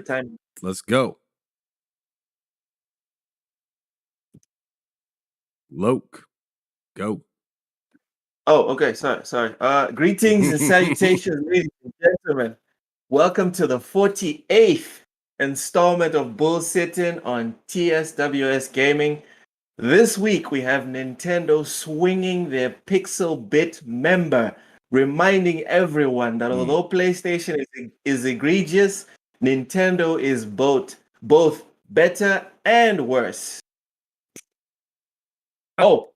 the time. Let's go. Loke, go. Oh, okay. Sorry. Greetings and salutations, ladies and gentlemen. Welcome to the 48th installment of Bullsitting on TSWS Gaming. This week we have Nintendo swinging their Pixel Bit member, reminding everyone that although PlayStation is egregious, Nintendo is both better and worse. Oh,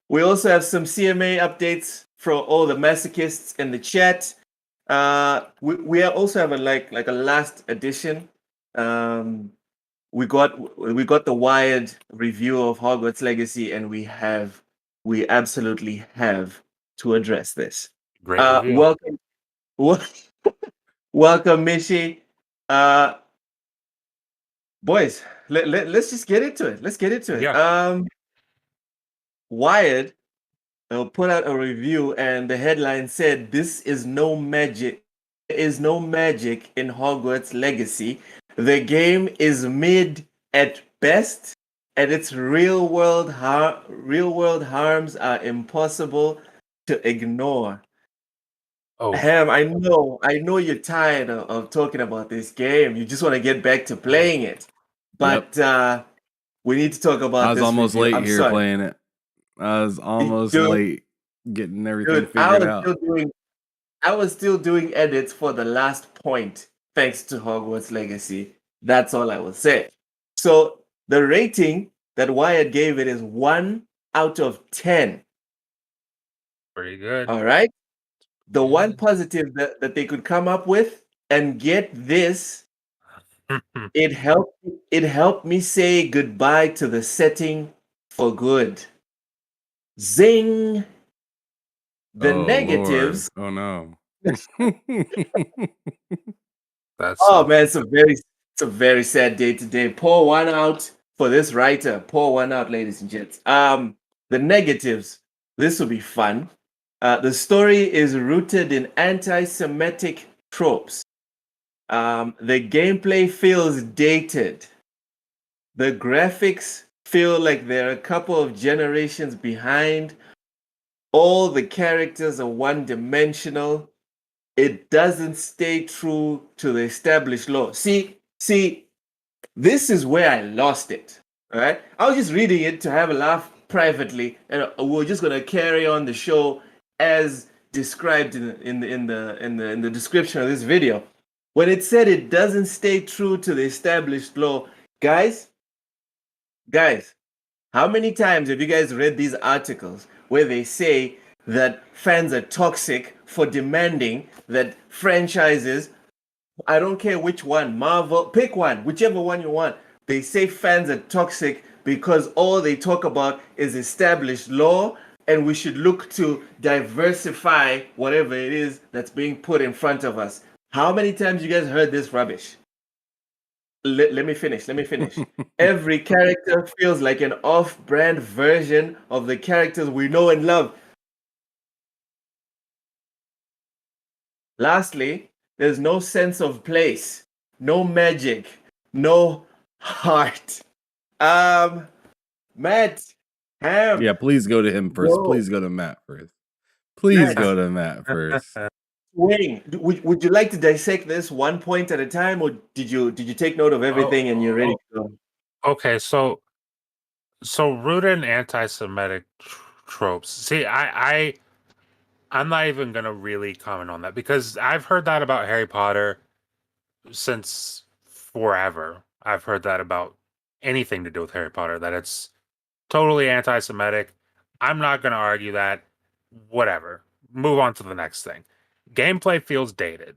we also have some CMA updates from all the masochists in the chat. We also have a last edition. We got the Wired review of Hogwarts Legacy, and we absolutely have to address this. Great review. Welcome, Mishi. Boys, let's just get into it. Let's get into it. Yeah. Wired put out a review, and the headline said, "This is no magic. There is no magic in Hogwarts Legacy. The game is mid at best, and its real world harms are impossible to ignore." Oh, Ham, I know you're tired of talking about this game. You just want to get back to playing it, but we need to talk about. I was this almost review. late here sorry. playing it. I was almost Dude, late getting everything Dude, I figured out. was still doing edits for the last point, thanks to Hogwarts Legacy. That's all I will say. So the rating that Wired gave it is 1 out of 10. pretty good. All right. The one positive that they could come up with, and get this, it helped me say goodbye to the setting for good. Zing. The negatives. Lord. Oh no. That's Man, it's a very sad day today. Pour one out for this writer. Pour one out, ladies and gents. The negatives. This will be fun. The story is rooted in anti-Semitic tropes. The gameplay feels dated. The graphics feel like they're a couple of generations behind. All the characters are one-dimensional. It doesn't stay true to the established lore. See, this is where I lost it. All right, I was just reading it to have a laugh privately, and we're just gonna carry on the show as described in the description of this video. When it said it doesn't stay true to the established lore, guys, how many times have you guys read these articles where they say that fans are toxic for demanding that franchises, I don't care which one, Marvel, pick one, whichever one you want, they say fans are toxic because all they talk about is established lore, and we should look to diversify whatever it is that's being put in front of us. How many times you guys heard this rubbish? Let me finish. Every character feels like an off-brand version of the characters we know and love. Lastly, there's no sense of place, no magic, no heart. Matt, Ham. Yeah, please go to him first. Go. Please go to Matt first. Please go to Matt first. Wayne, would you like to dissect this one point at a time, or did you take note of everything and you're ready to go? Okay, so rooted in anti-Semitic tropes. See, I'm not even gonna really comment on that, because I've heard that about Harry Potter since forever. I've heard that about anything to do with Harry Potter, that it's totally anti-Semitic. I'm not gonna argue that. Whatever. Move on to the next thing. Gameplay feels dated.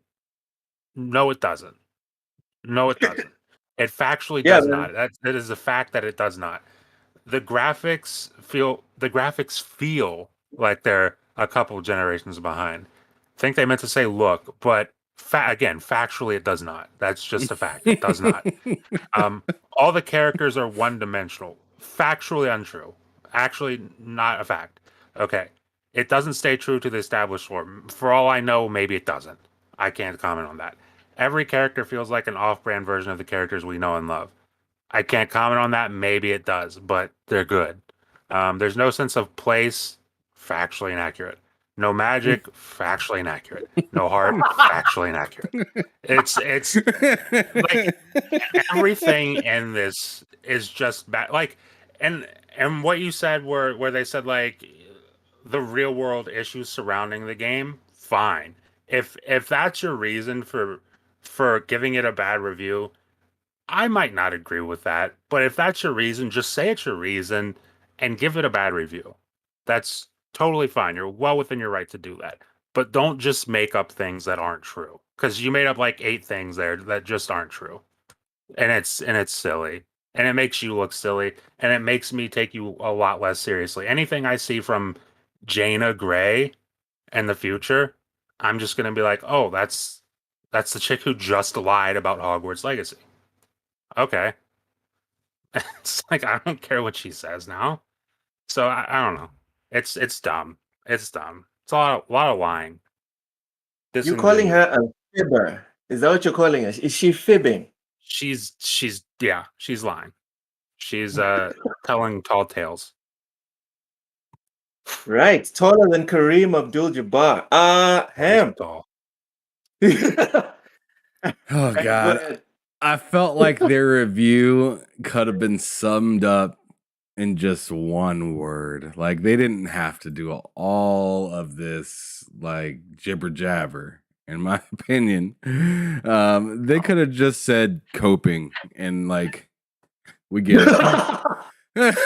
No, it doesn't. It factually does not. That is a fact that it does not. The graphics feel like they're a couple generations behind. I think they meant to say look, but again, factually it does not. That's just a fact. It does not. All the characters are one-dimensional. Factually untrue. Actually not a fact. Okay. It doesn't stay true to the established lore. For all I know, maybe it doesn't. I can't comment on that. every character feels like an off-brand version of the characters we know and love. I can't comment on that. Maybe it does, but they're good. There's no sense of place, factually inaccurate. No magic, factually inaccurate. No heart, factually inaccurate. It's like everything in this is just bad. Like, and what you said where they said like the real world issues surrounding the game, fine. If that's your reason for giving it a bad review, I might not agree with that. But if that's your reason, just say it's your reason and give it a bad review. That's totally fine. You're well within your right to do that. But don't just make up things that aren't true. Because you made up like 8 things there that just aren't true. And it's silly. And it makes you look silly. And it makes me take you a lot less seriously. Anything I see from Jaina Gray in the future, I'm just gonna be like, oh, that's the chick who just lied about Hogwarts Legacy. Okay. It's like I don't care what she says now. So I don't know. It's dumb. It's dumb. It's a lot of lying. You're calling her a fibber. Is that what you're calling her? Is she fibbing? She's lying. She's telling tall tales. Right. Taller than Kareem Abdul-Jabbar. Him. Tall. Oh God. I felt like their review could have been summed up in just one word. Like they didn't have to do all of this like jibber jabber, in my opinion. They could have just said coping and like we get it.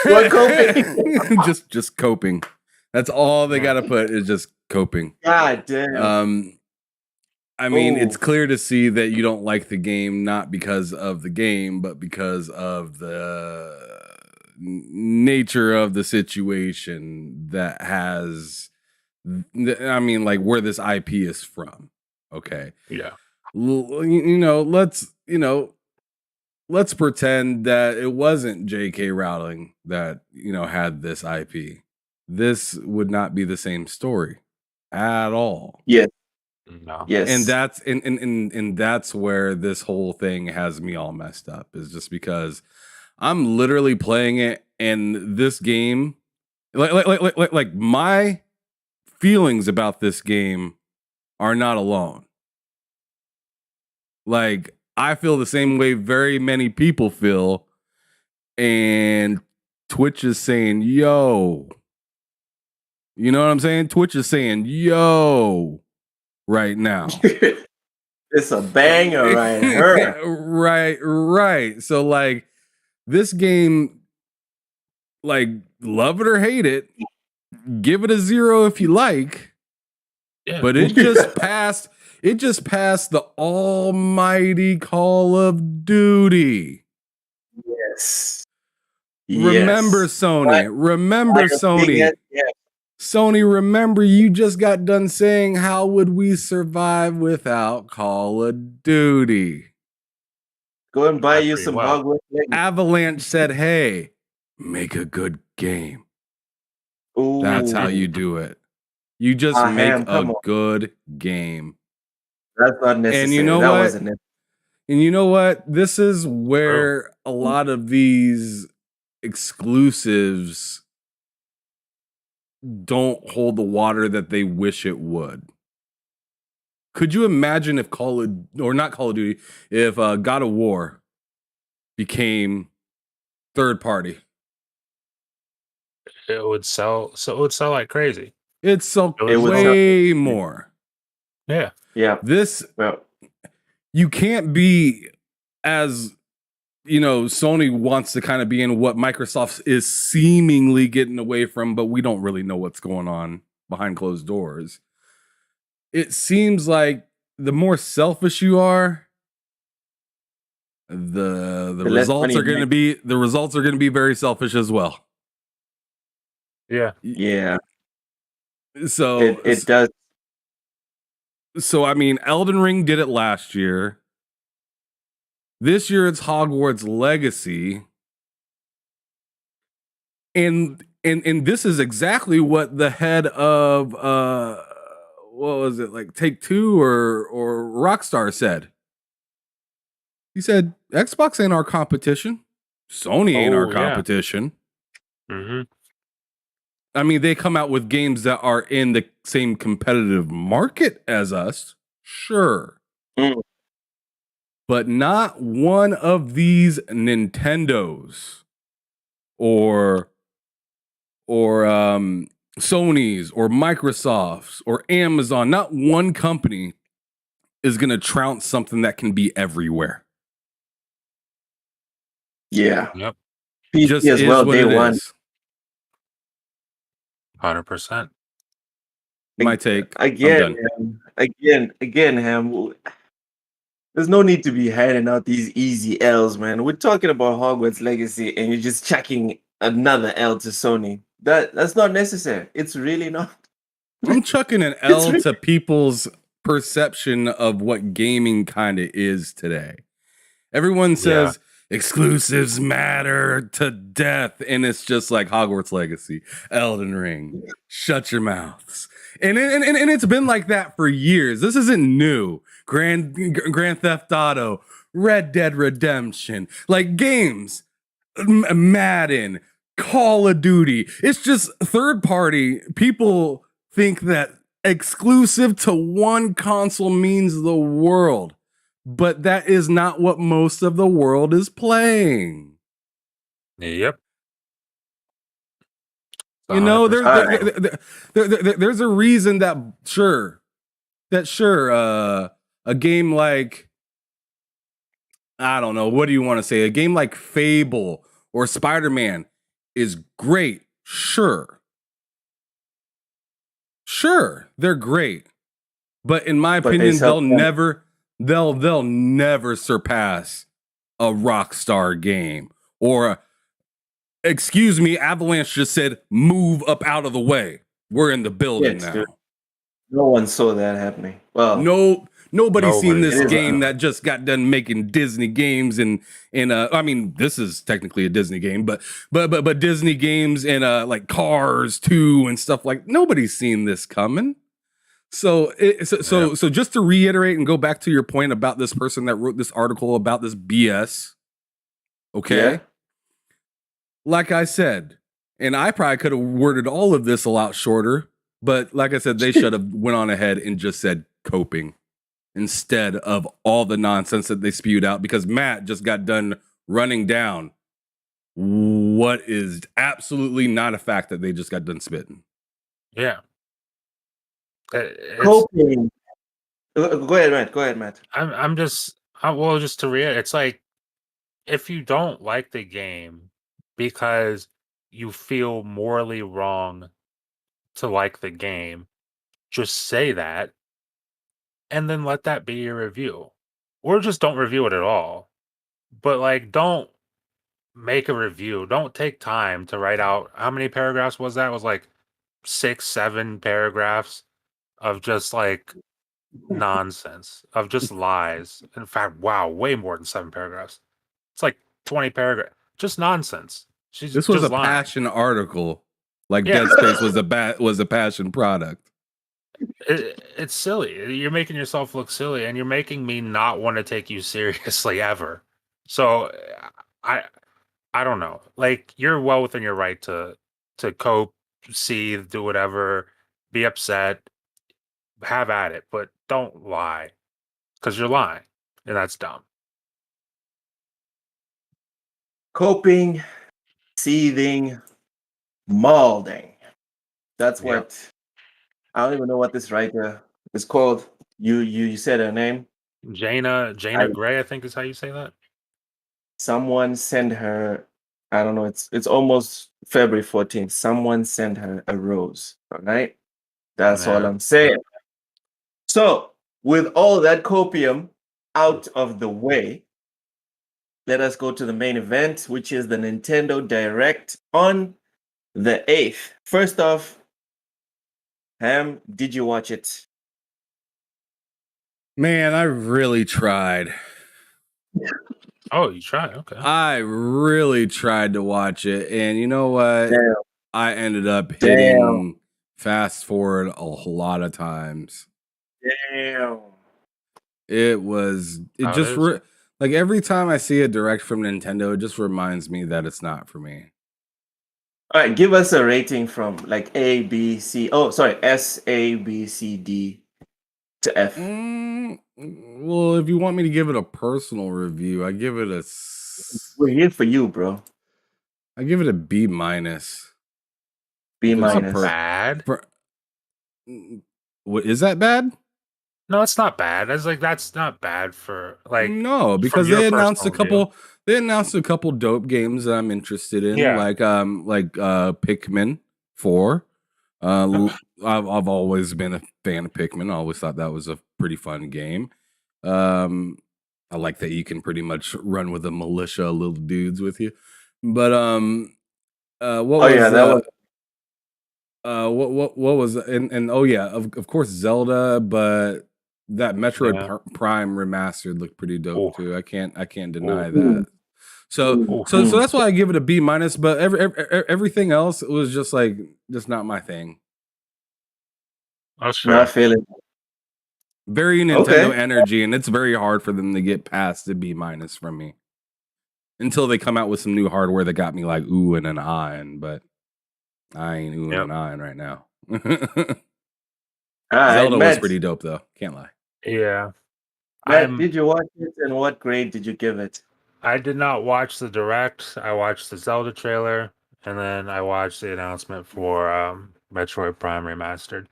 What coping? just coping. That's all they gotta put is just coping. God damn. I mean, it's clear to see that you don't like the game, not because of the game, but because of the nature of the situation that has, I mean, like where this IP is from. Okay. Yeah. Let's pretend that it wasn't J.K. Rowling that, had this IP. This would not be the same story at all. Yeah. No. Yes. And that's and that's where this whole thing has me all messed up, is just because I'm literally playing it and this game like my feelings about this game are not alone. Like I feel the same way very many people feel, and Twitch is saying, yo. You know what I'm saying? Twitch is saying, yo. Right now. It's a banger right here. Right. So like this game, like love it or hate it, give it a 0 if you like. Yeah. But it just passed the almighty Call of Duty. Yes. Remember Sony. Remember Sony. Sony, remember you just got done saying, how would we survive without Call of Duty? Go and buy you some Hogwarts Legacy. Avalanche said, hey, make a good game. Ooh. That's how you do it. You just make a good game. That's not necessary. And you know what? And you know what? This is where a lot of these exclusives don't hold the water that they wish it would. Could you imagine if not Call of Duty, if God of War became third party? It would sell. So it would sell like crazy. It'd sell way more. Yeah. Yeah. You can't be as, Sony wants to kind of be in what Microsoft is seemingly getting away from, but we don't really know what's going on behind closed doors. It seems like the more selfish you are, the results are going to be very selfish as well. Yeah. Yeah. So it does. So I mean, Elden Ring did it last year. This year it's Hogwarts Legacy. And this is exactly what the head of what was it, like Take-Two or Rockstar said. He said, Xbox ain't our competition. Sony ain't our Oh, yeah. competition. Mm-hmm. I mean, they come out with games that are in the same competitive market as us. Sure. Mm. But not one of these Nintendos or Sony's or Microsoft's or Amazon. Not one company is going to trounce something that can be everywhere. Yeah. Yep. PC Just as is well, what day it one. is. 100%. My take. Again, I'm Ham. Again, Ham. There's no need to be handing out these easy L's, man. We're talking about Hogwarts Legacy, and you're just chucking another L to Sony. That's not necessary. It's really not. I'm chucking an L to people's perception of what gaming kind of is today. Everyone says exclusives matter to death, and it's just like Hogwarts Legacy, Elden Ring. Shut your mouths. And it's been like that for years. This isn't new. Grand Theft Auto, Red Dead Redemption, like games, Madden, Call of Duty. It's just third party. People think that exclusive to one console means the world, but that is not what most of the world is playing. Yep. You know, 100%. there's a reason that a game like, I don't know, what do you want to say? A game like Fable or Spider-Man is great. Sure, they're great. But in my opinion, they'll never surpass a Rockstar game. Or excuse me, Avalanche just said, move up out of the way. We're in the building now. Dude. No one saw that happening. Well, nobody's seen this game that just got done making Disney games and I mean, this is technically a Disney game, but Disney games and like Cars 2 and stuff like, nobody's seen this coming. So just to reiterate and go back to your point about this person that wrote this article about this BS. Okay. Yeah. Like I said, and I probably could have worded all of this a lot shorter, but like I said, they should have went on ahead and just said coping instead of all the nonsense that they spewed out, because Matt just got done running down what is absolutely not a fact that they just got done spitting. Yeah. Coping. Go ahead, Matt. Just to reiterate, it's like, if you don't like the game because you feel morally wrong to like the game, just say that and then let that be your review. Or just don't review it at all. But like, don't make a review. Don't take time to write out, how many paragraphs was that? It was like 6-7 paragraphs of just like nonsense, of just lies. In fact, wow, way more than 7 paragraphs. It's like 20 paragraphs, just nonsense. This was a lying. Passion article. Like Dead Space was a passion product. It's silly. You're making yourself look silly, and you're making me not want to take you seriously ever. So I don't know. Like, you're well within your right to cope, seethe, do whatever, be upset, have at it, but don't lie, because you're lying, and that's dumb. Coping, seething, molding. That's what I don't even know what this writer is called. You said her name? Jaina Gray, I think is how you say that. Someone sent her, I don't know, it's almost February 14th. Someone sent her a rose. All right. That's all I'm saying. So, with all that copium out of the way, let us go to the main event, which is the Nintendo Direct on the 8th. First off, Ham, did you watch it? Man, I really tried. Oh, you tried? Okay. I really tried to watch it, and you know what? Damn. I ended up hitting fast forward a whole lot of times. Damn. It Like every time I see a direct from Nintendo, it just reminds me that it's not for me. All right, give us a rating from like A, B, C. Oh, sorry, S, A, B, C, D to F. Well, if you want me to give it a personal review, I give it a. We're here for you, bro. I give it a B minus. B minus. Bad. What is that bad? No, it's not bad. That's not bad for like. No, because they announced a couple. They announced a couple dope games that I'm interested in, like Pikmin 4. I've always been a fan of Pikmin. I always thought that was a pretty fun game. I like that you can pretty much run with a militia of little dudes with you. But what was and oh yeah, of course Zelda, but that Metroid Prime remastered looked pretty dope too. I can't deny that. So that's why I give it a B minus. But everything else was just not my thing. Not feeling. Very Nintendo energy, and it's very hard for them to get past the B minus from me until they come out with some new hardware that got me like ooh and an eyeing. But I ain't ooh and an eyeing right now. Zelda was pretty dope though. Can't lie. Yeah. Matt, did you watch it, and what grade did you give it? I did not watch the direct. I watched the Zelda trailer, and then I watched the announcement for Metroid Prime Remastered.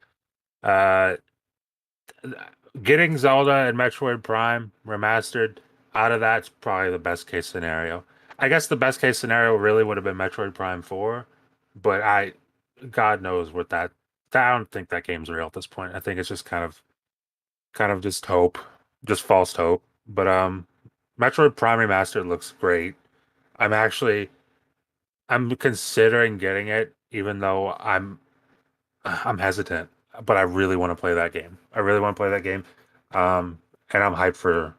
Getting Zelda and Metroid Prime Remastered out of that's probably the best case scenario. I guess the best case scenario really would have been Metroid Prime 4, but God knows what that. I don't think that game's real at this point. I think it's just kind of just hope, just false hope. But Metroid Prime Remastered looks great. I'm considering getting it, even though I'm hesitant. But I really want to play that game. And I'm hyped for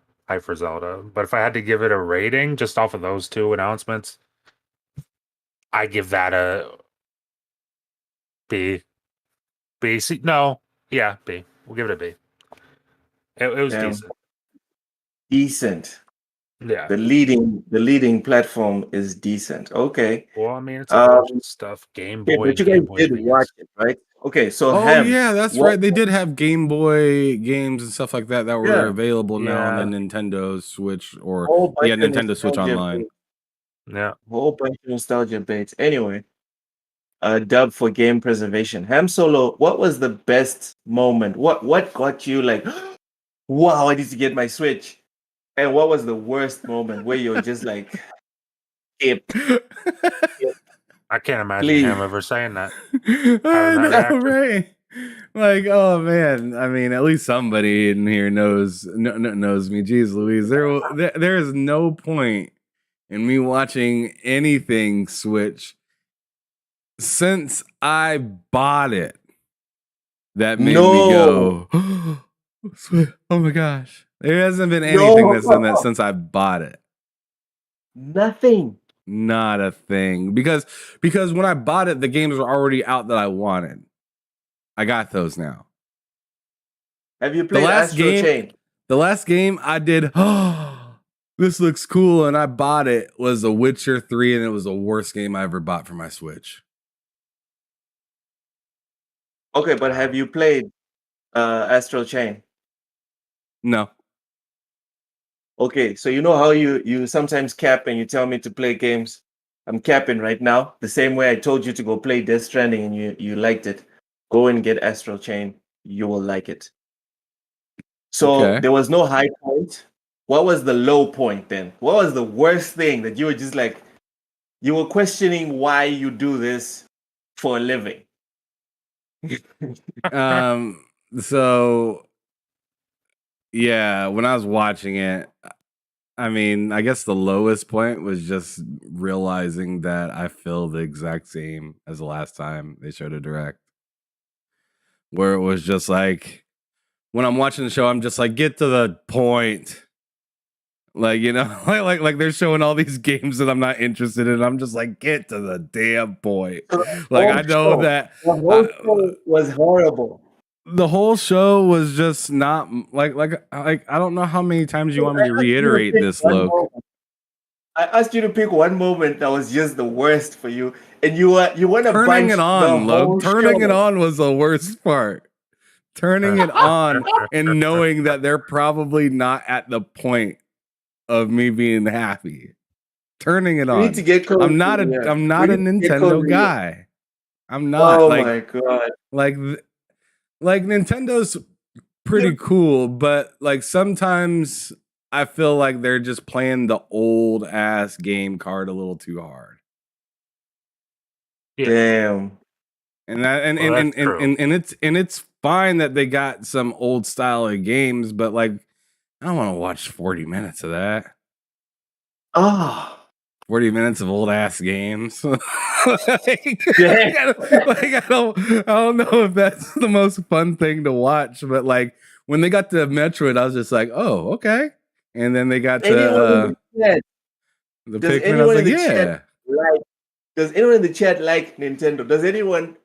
Zelda. But if I had to give it a rating just off of those two announcements, I give that a B. B. C. No, yeah, B. We'll give it a B. It was decent. Decent. Yeah. The leading platform is decent. Okay. Well, I mean, it's a bunch of stuff. Game Boy. But you guys did watch it, right? Okay, so yeah, that's right. They did have Game Boy games and stuff like that were available now on the Nintendo Switch or Nintendo Switch Online. Yeah, whole bunch of nostalgia baits. Anyway, dub for game preservation. Ham Solo, what was the best moment? What got you like, wow, I need to get my Switch? And what was the worst moment where you're just like, skip? I can't imagine him ever saying that. I know, right? Like, oh man. I mean, at least somebody in here knows me. Jeez Louise. There is no point in me watching anything Switch since I bought it that made me go, oh my gosh. There hasn't been anything that's done that since I bought it. Nothing. Not a thing. Because when I bought it, the games were already out that I wanted. I got those now. Have you played Astral Chain? The last game I did, this looks cool, and I bought it, was The Witcher 3, and it was the worst game I ever bought for my Switch. Okay, but have you played Astral Chain? No. Okay, so you know how you sometimes cap and you tell me to play games? I'm capping right now. The same way I told you to go play Death Stranding and you liked it. Go and get Astral Chain. You will like it. So there was no high point. What was the low point then? What was the worst thing that you were just like, you were questioning why you do this for a living? So yeah, when I was watching it, I mean, I guess the lowest point was just realizing that I feel the exact same as the last time they showed a direct. Where it was just like, when I'm watching the show, I'm just like, get to the point. Like, you know, like they're showing all these games that I'm not interested in. I'm just like, get to the damn point. Like, I know that the whole show was horrible. the whole show was just not like I don't know how many times you want me to reiterate this, Loke. I asked you to pick one moment that was just the worst for you, and you want to Turning bunch it the on, whole Loke. Turning show. it on was the worst part. Turning it on and knowing that they're probably not at the point of me being happy. Turning it We on. need to get close. I'm not a Nintendo guy. I'm not. Oh like, my god! like Nintendo's pretty cool, but like sometimes I feel like they're just playing the old ass game card a little too hard. Yeah. Damn. And that and it's fine that they got some old style of games, but like I don't want to watch 40 minutes of that. Oh. 40 minutes of old ass games. Yeah. I don't know if that's the most fun thing to watch, but like when they got to Metroid, I was just like, oh, okay. And then they got to the Pikmin. I was like, yeah. Does anyone in the chat like Nintendo? Does anyone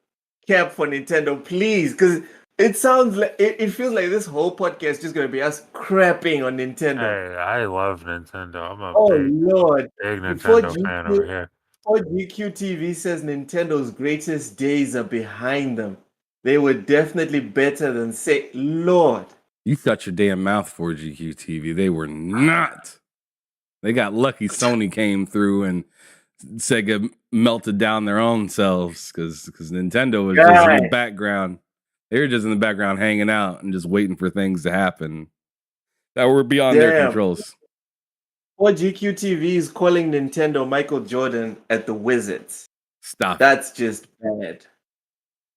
care for Nintendo? Please, because it sounds like it feels like this whole podcast is just gonna be us crapping on Nintendo. Hey, I love Nintendo. I'm a Lord, big Nintendo fan over here. Before GQ TV says Nintendo's greatest days are behind them, they were definitely better than say, Lord. You shut your damn mouth for GQ TV. They were not. They got lucky Sony came through and Sega melted down their own selves because Nintendo was just in the background. They were just in the background hanging out and just waiting for things to happen that were beyond their controls. Or GQ TV is calling Nintendo Michael Jordan at the Wizards. Stop. That's just bad.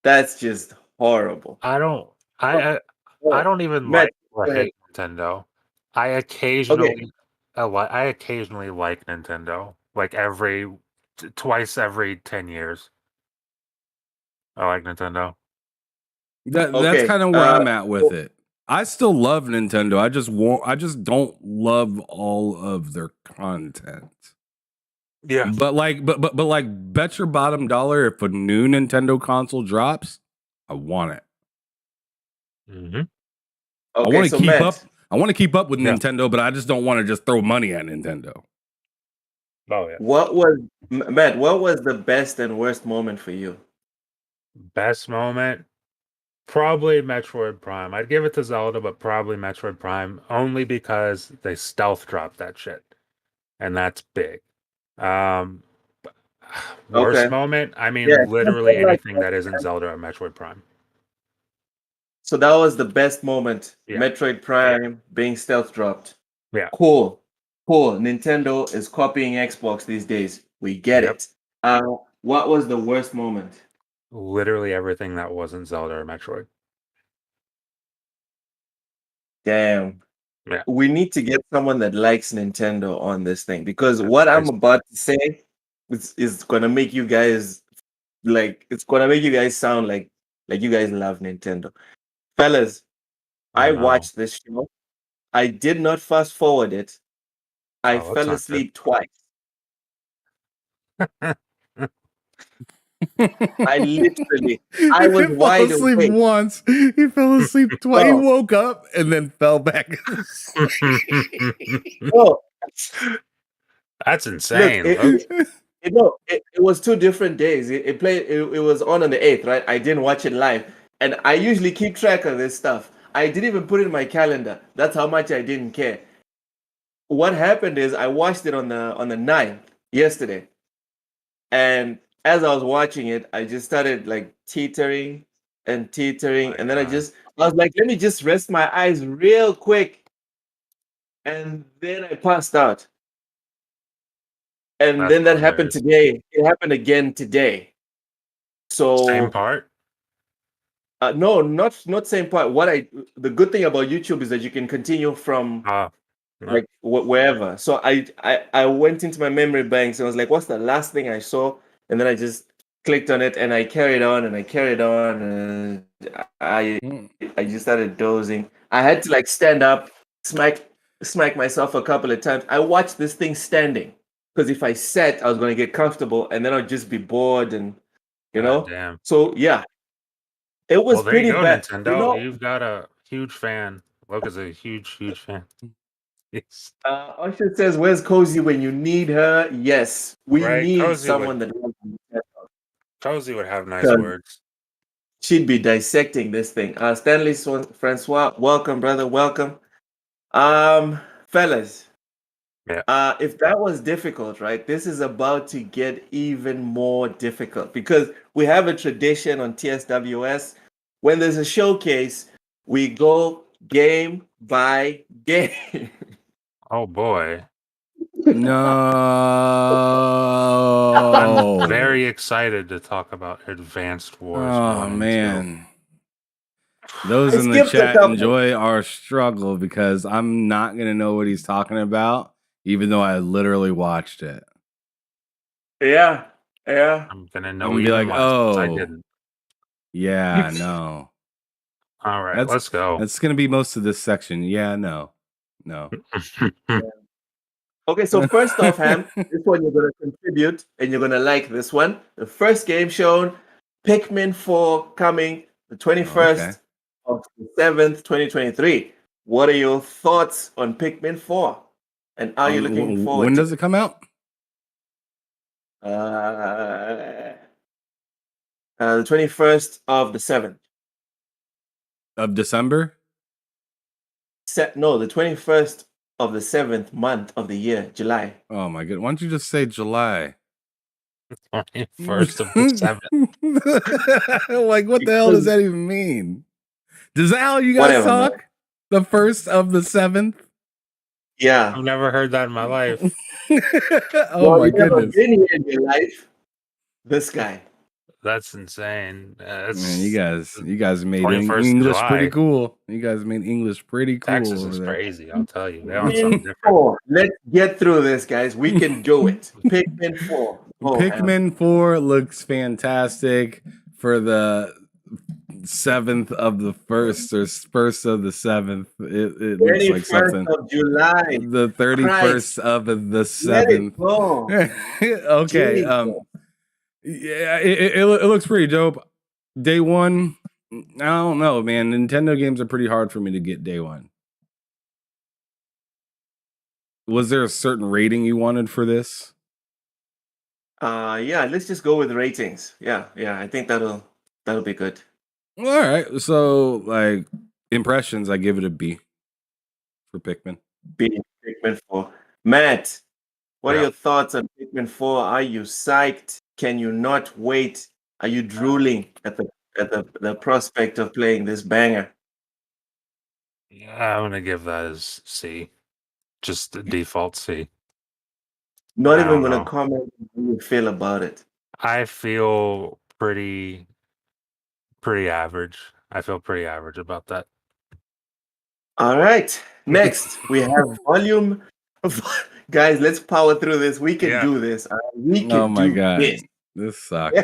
That's just horrible. I don't even like or hate Nintendo. I occasionally like Nintendo. Like twice every 10 years. I like Nintendo. That's kind of where I'm at with it. I still love Nintendo. I just don't love all of their content. Yeah. But like bet your bottom dollar if a new Nintendo console drops, I want it. Mm-hmm. I want to keep up. I want to keep up with Nintendo, but I just don't want to just throw money at Nintendo. Oh yeah. What was the best and worst moment for you? Best moment? Probably Metroid Prime. I'd give it to Zelda, but probably Metroid Prime only because they stealth dropped that shit. And that's big. Worst moment? I mean, literally anything that isn't Zelda or Metroid Prime. So that was the best moment. Yeah. Metroid Prime being stealth dropped. Yeah. Cool. Nintendo is copying Xbox these days. We get it. What was the worst moment? Literally everything that wasn't Zelda or Metroid. Damn. Yeah. We need to get someone that likes Nintendo on this thing because what I'm about to say is gonna make you guys sound like you guys love Nintendo. Fellas, I watched this show. I did not fast forward it. I fell asleep twice. I was wide awake. He fell asleep once. He fell asleep twice. He woke up and then fell back asleep. That's insane. Look, it was 2 different days. It was on the 8th, right? I didn't watch it live. And I usually keep track of this stuff. I didn't even put it in my calendar. That's how much I didn't care. What happened is I watched it on the 9th yesterday. And as I was watching it, I just started like teetering. And then I was like, let me just rest my eyes real quick. And then I passed out. And then that happened today. It happened again today. So same part? No, not same part. The good thing about YouTube is that you can continue from like wherever. So I went into my memory banks and I was like, what's the last thing I saw? And then I just clicked on it and I carried on and I just started dozing. I had to like stand up, smack myself a couple of times. I watched this thing standing because if I sat, I was going to get comfortable and then I'd just be bored and you know. Damn. So yeah. It was Well, there you pretty go, bad. Nintendo. You've got a huge fan. Logan's a huge fan. Yes. Usher says, "Where's Cozy when you need her?" Yes, we Right, need someone that loves Nintendo. Cozy would have nice words. She'd be dissecting this thing. Stanley Francois, welcome, brother, welcome. Fellas, Yeah. if that was difficult, right? This is about to get even more difficult because we have a tradition on TSWS. When there's a showcase, we go game by game. Oh boy. No. I'm very excited to talk about Advanced Wars 1 and 2. Man. Those in the chat enjoy our struggle because I'm not going to know what he's talking about, even though I literally watched it. Yeah. I'm going to know I'm gonna be like, less, oh, I didn't. Yeah, no. All right, let's go. That's going to be most of this section. Yeah, no. Okay, so first off, Ham, this one you're going to contribute and you're going to like this one. The first game shown, Pikmin 4 coming the 21st of the 7th, 2023. What are your thoughts on Pikmin 4? And are you looking forward when does it come out? The 21st of the 7th. Of December? No, the 21st of the 7th month of the year, July. Oh my god. Why don't you just say July? 21st of the 7th. Like, what the hell does that even mean? Is that how you guys talk? Man. The 1st of the 7th? Yeah. I've never heard that in my life. Oh my goodness. Never been here in your life. This guy. That's insane. Man, you guys made English pretty cool. You guys made English pretty cool. Texas is crazy, I'll tell you. They want something different. Let's get through this, guys. We can do it. Pikmin 4. Pikmin 4 looks fantastic for the 7th of the 1st or 1st of the 7th. It looks like something. Of July. The 31st of the 7th. Okay. Yeah, it looks pretty dope. Day one, I don't know, man. Nintendo games are pretty hard for me to get day one. Was there a certain rating you wanted for this? Yeah, let's just go with the ratings. Yeah, I think that'll be good. All right, so like impressions, I give it a B for Pikmin. B, Pikmin 4. Matt, what are your thoughts on Pikmin 4? Are you psyched? Can you not wait? Are you drooling at the prospect of playing this banger? Yeah, I'm gonna give that as C. Just the default C. Not even gonna comment on how you feel about it. I feel pretty average. I feel pretty average about that. All right. Next, we have volume. Guys, let's power through this. We can do this. We can do this. This sucks.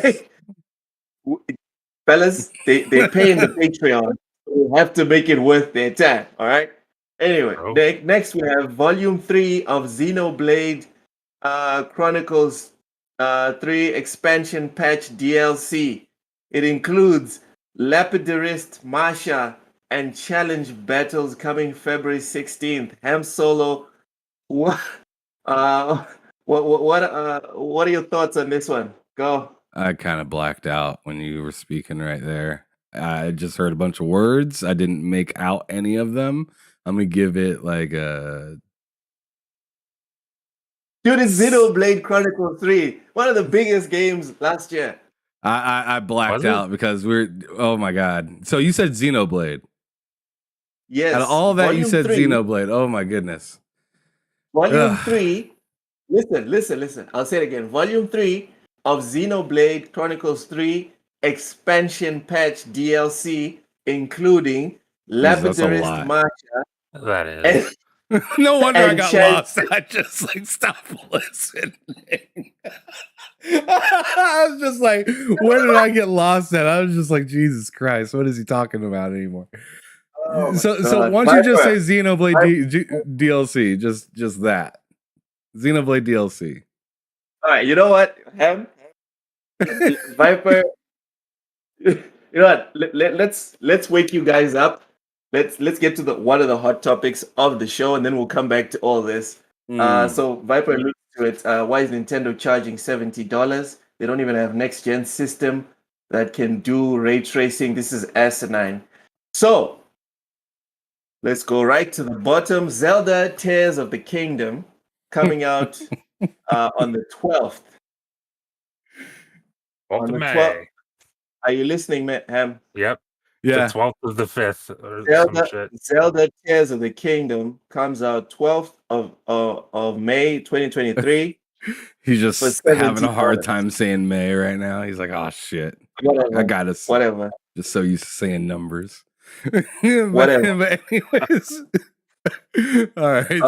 Fellas, they pay in the Patreon. So we have to make it worth their time. All right. Anyway, next we have volume 3 of Xenoblade Chronicles 3 expansion patch DLC. It includes Lapidarist, Masha, and challenge battles coming February 16th. Ham Solo. What are your thoughts on this one? Go. I kind of blacked out when you were speaking right there. I just heard a bunch of words. I didn't make out any of them. I'm gonna give it like a. Dude, it's Xenoblade Chronicles 3, one of the biggest games last year. I blacked out because oh my god. So you said Xenoblade. Yes. Out of all that, you said 3, Xenoblade. Oh my goodness. Volume 3. Listen. I'll say it again. Volume 3 of Xenoblade Chronicles 3 expansion patch DLC, incling Lapidarist Masha. That is. No wonder I got lost. I just stopped listening. I was just like, where did I get lost at? I was just like, Jesus Christ, what is he talking about anymore? So why don't you just say Xenoblade DLC? Just that. Xenoblade DLC. All right, you know what? Viper, You know what? Let's wake you guys up. Let's get to the one of the hot topics of the show, and then we'll come back to all this. So Viper alluded to it. Why is Nintendo charging $70? They don't even have next gen system that can do ray tracing. This is asinine. So let's go right to the bottom. Zelda Tears of the Kingdom coming out on the 12th. On the 12th. Are you listening, Ham? Yep. Yeah. The 12th of the 5th or some shit. Zelda Tears of the Kingdom comes out 12th of May 2023. He's just having a hard time saying May right now. He's like, oh shit. Whatever. I got us. Whatever. Just so used to saying numbers. Whatever. But anyways. All right.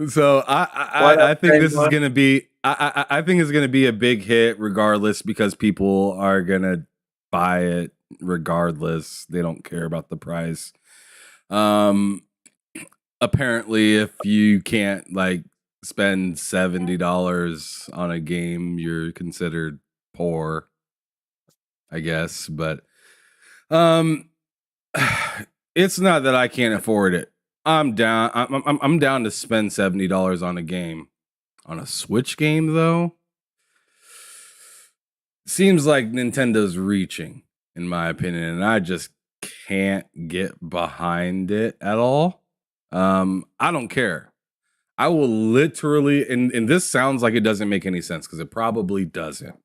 So I think this is gonna be I think it's gonna be a big hit regardless, because people are gonna buy it regardless. They don't care about the price. Apparently if you can't like spend $70 on a game, you're considered poor, I guess. But it's not that I can't afford it. I'm down to spend $70 on a game. On a Switch game though, seems like Nintendo's reaching, in my opinion, and I just can't get behind it at all. I don't care. I will literally, and this sounds like it doesn't make any sense because it probably doesn't,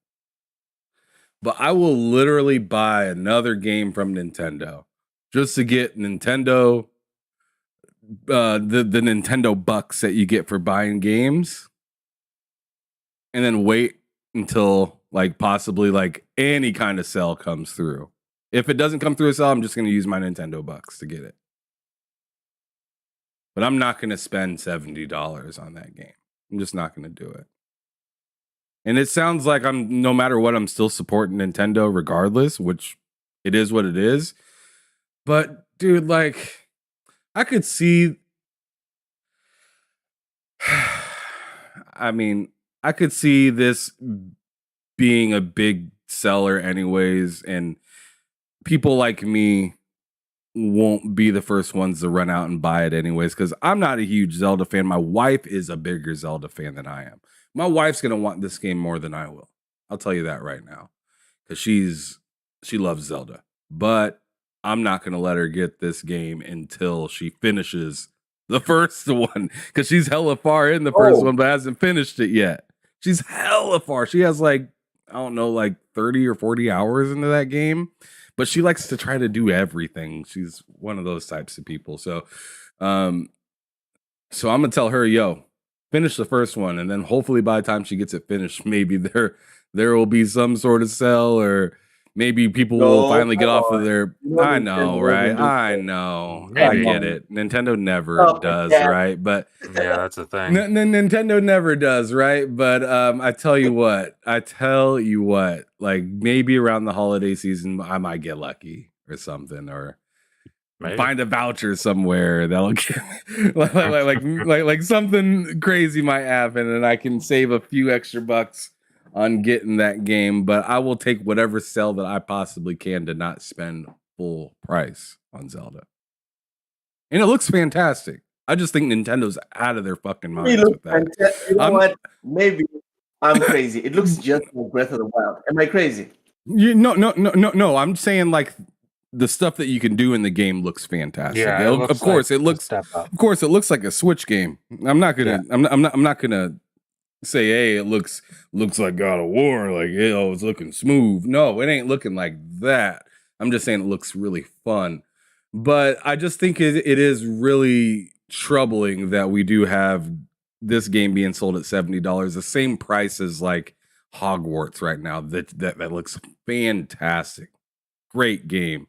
but I will literally buy another game from Nintendo just to get Nintendo, the Nintendo bucks that you get for buying games, and then wait until like possibly like any kind of sale comes through. If it doesn't come through a sale, I'm just going to use my Nintendo bucks to get it. But I'm not going to spend $70 on that game. I'm just not going to do it. And it sounds like no matter what, I'm still supporting Nintendo regardless, which it is what it is. But dude, like, I could see, I could see this being a big seller anyways, and people like me won't be the first ones to run out and buy it anyways, because I'm not a huge Zelda fan. My wife is a bigger Zelda fan than I am. My wife's going to want this game more than I will. I'll tell you that right now, because she loves Zelda. But I'm not going to let her get this game until she finishes the first one, because she's hella far in the first one, but hasn't finished it yet. She's hella far. She has like, I don't know, like 30 or 40 hours into that game, but she likes to try to do everything. She's one of those types of people. So I'm going to tell her, yo, finish the first one. And then hopefully by the time she gets it finished, maybe there will be some sort of sale, or maybe people will finally get off of their. I know, right? I know. I get it. Nintendo never does, right? But yeah, that's the thing. Nintendo never does, right? But I tell you what, like maybe around the holiday season, I might get lucky or something, or find a voucher somewhere that'll get like something crazy might happen, and I can save a few extra bucks on getting that game. But I will take whatever sale that I possibly can to not spend full price on Zelda. And it looks fantastic. I just think Nintendo's out of their fucking minds with that. You know what? Maybe I'm crazy. It looks just like Breath of the Wild. Am I crazy? No. I'm saying like the stuff that you can do in the game looks fantastic. Yeah, of course it looks like a Switch game. I'm not gonna I'm not gonna say, hey, it looks like God of War, like, it's looking smooth. No, it ain't looking like that. I'm just saying it looks really fun. But I just think it is really troubling that we do have this game being sold at $70, the same price as like Hogwarts right now. That looks fantastic. Great game.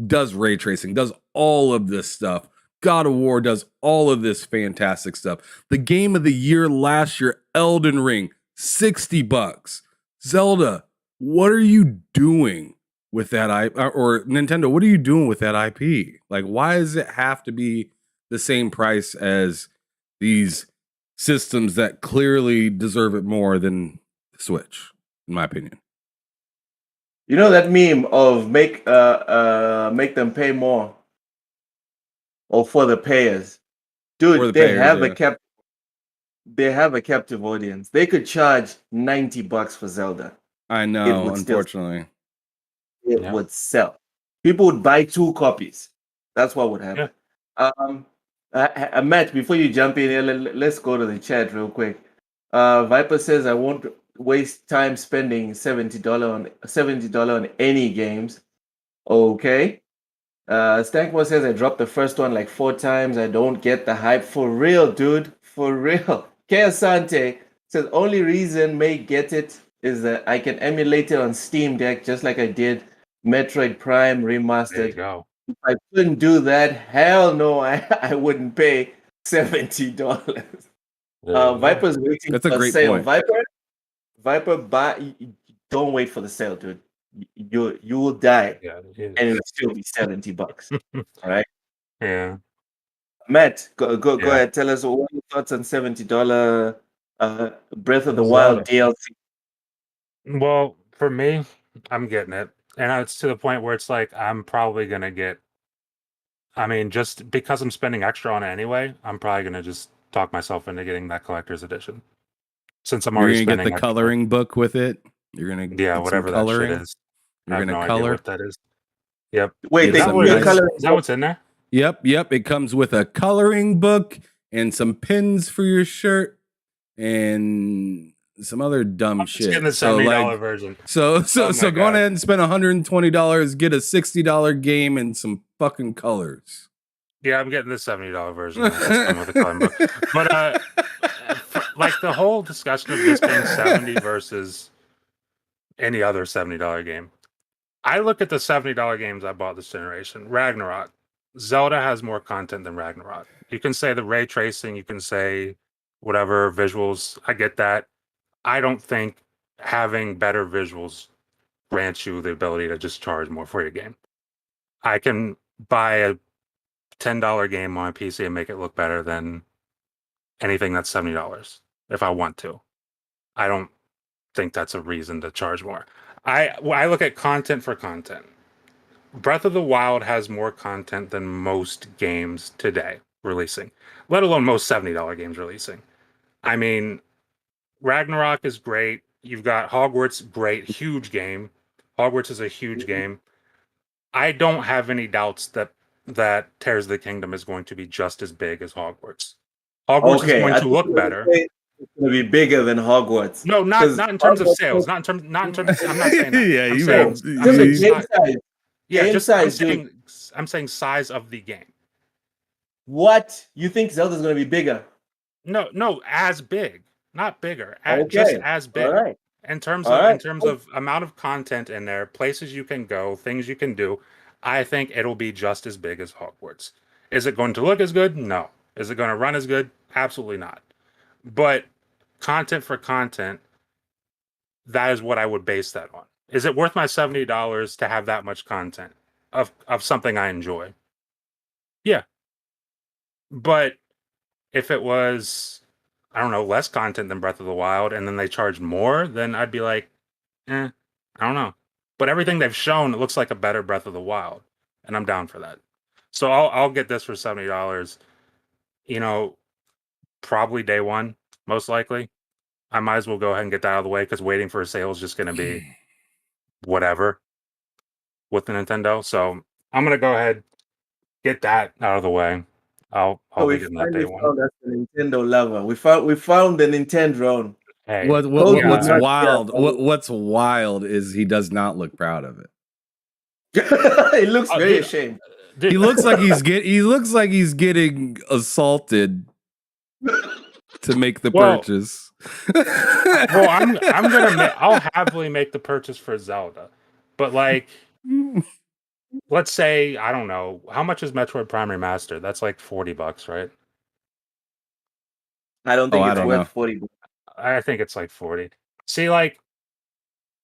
Does ray tracing, does all of this stuff. God of War does all of this fantastic stuff. The game of the year last year, Elden Ring, $60. Zelda, what are you doing with that IP? Or Nintendo, what are you doing with that IP? Like, why does it have to be the same price as these systems that clearly deserve it more than Switch, in my opinion? You know that meme of make them pay more or for the payers. For Dude, the payers, yeah. they have a captive audience. They could charge $90 for Zelda. I know, unfortunately. It would sell. People would buy 2 copies. That's what would happen. Matt, before you jump in here, let's go to the chat real quick. Viper says I won't waste time spending $70 on any games. Okay. Stankmore says I dropped the first one like 4 times. I don't get the hype. For real, dude. For real. K Asante says only reason may get it is that I can emulate it on Steam Deck just like I did Metroid Prime Remastered. There you go. If I couldn't do that, hell no, I wouldn't pay $70. Viper's waiting That's a for great sale. point. Viper, don't wait for the sale, dude. You will die, and it'll still be $70. All right. Yeah. Matt, go ahead. Tell us what are your thoughts on $70 Breath of the Wild DLC. Well, for me, I'm getting it, and it's to the point where it's like I'm probably gonna get. I mean, just because I'm spending extra on it anyway, I'm probably gonna just talk myself into getting that collector's edition. Since I'm already spending get the coloring book with it. You're gonna get whatever some that shit coloring. is. You're I have gonna no color idea what that is. Yep. Wait, is that what's in there? Yep. It comes with a coloring book and some pins for your shirt and some other dumb shit. Getting the $70 version. So go on ahead and spend $120, get a $60 game and some fucking colors. Yeah, I'm getting the $70 version with the coloring book. But like the whole discussion of this being 70 versus any other $70 game. I look at the $70 games I bought this generation. Ragnarok. Zelda has more content than Ragnarok. You can say the ray tracing, you can say whatever visuals. I get that. I don't think having better visuals grants you the ability to just charge more for your game. I can buy a $10 game on a PC and make it look better than anything that's $70 if I want to. I don't think that's a reason to charge more. I look at content for content. Breath of the Wild has more content than most games today releasing, let alone most $70 games releasing. I mean, Ragnarok is great. You've got Hogwarts, great, huge game. Hogwarts is a huge game. I don't have any doubts that Tears of the Kingdom is going to be just as big as Hogwarts. Hogwarts is going to look better. It's going to be bigger than Hogwarts. No, not in terms of sales. Not in terms. I'm not saying that. Yeah, I'm saying size of the game. What? You think Zelda's going to be bigger? No, as big, not bigger. Just as big. All right. In terms of amount of content in there, places you can go, things you can do, I think it'll be just as big as Hogwarts. Is it going to look as good? No. Is it going to run as good? Absolutely not. But content for content, that is what I would base that on. Is it worth my $70 to have that much content of something I enjoy? Yeah. But if it was, I don't know, less content than Breath of the Wild, and then they charge more, then I'd be like, I don't know. But everything they've shown, it looks like a better Breath of the Wild, and I'm down for that. So I'll get this for $70. You know, probably day one, most likely. I might as well go ahead and get that out of the way because waiting for a sale is just going to be whatever with the Nintendo. So I'm going to go ahead, get that out of the way. I'll be getting that day one. That's the Nintendo lover. We found the Nintendo. Hey, what's wild? What's wild is he does not look proud of it. He looks very ashamed. He looks like he's getting assaulted to make the purchase. Well, I'll happily make the purchase for Zelda, but like, let's say, I don't know, how much is Metroid Prime Remastered? That's like $40, right? I don't think it's worth $40. I think it's like 40. See, like,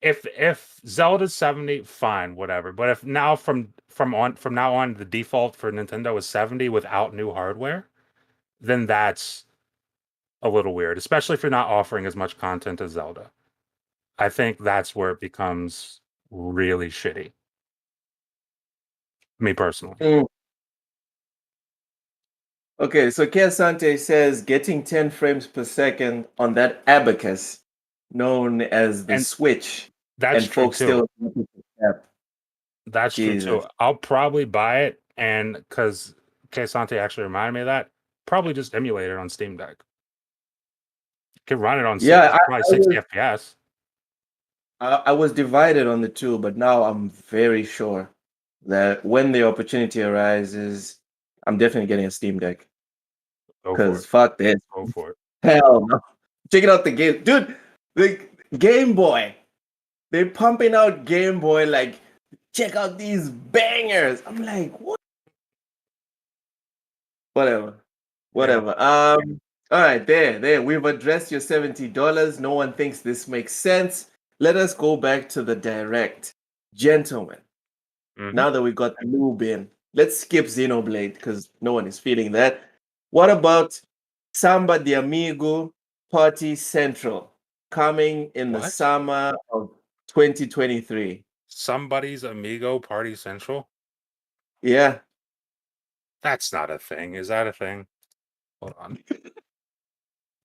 if Zelda's 70, fine, whatever. But if now from now on the default for Nintendo is 70 without new hardware, then that's a little weird, especially if you're not offering as much content as Zelda. I think that's where it becomes really shitty. Me personally. Mm. Okay, so Keasante says getting 10 frames per second on that abacus known as the And Switch, that's and true folks too. still That's true Jesus. too. I'll probably buy it, and because Keisante actually reminded me of that, probably just emulate it on Steam Deck. Can run it on Yeah, probably 60 FPS. I was divided on the two, but now I'm very sure that when the opportunity arises, I'm definitely getting a Steam Deck. Go for Because it. fuck this. Go for it. Hell no. Checking out the game. Dude, the Game Boy. They're pumping out Game Boy like, check out these bangers. I'm like, what? Whatever. Whatever. All right, there. We've addressed your $70. No one thinks this makes sense. Let us go back to the direct. Gentlemen, now that we got the lube in, let's skip Xenoblade because no one is feeling that. What about Samba de Amigo Party Central coming in the summer of 2023? Somebody's Amigo Party Central? Yeah. That's not a thing. Is that a thing? Hold on.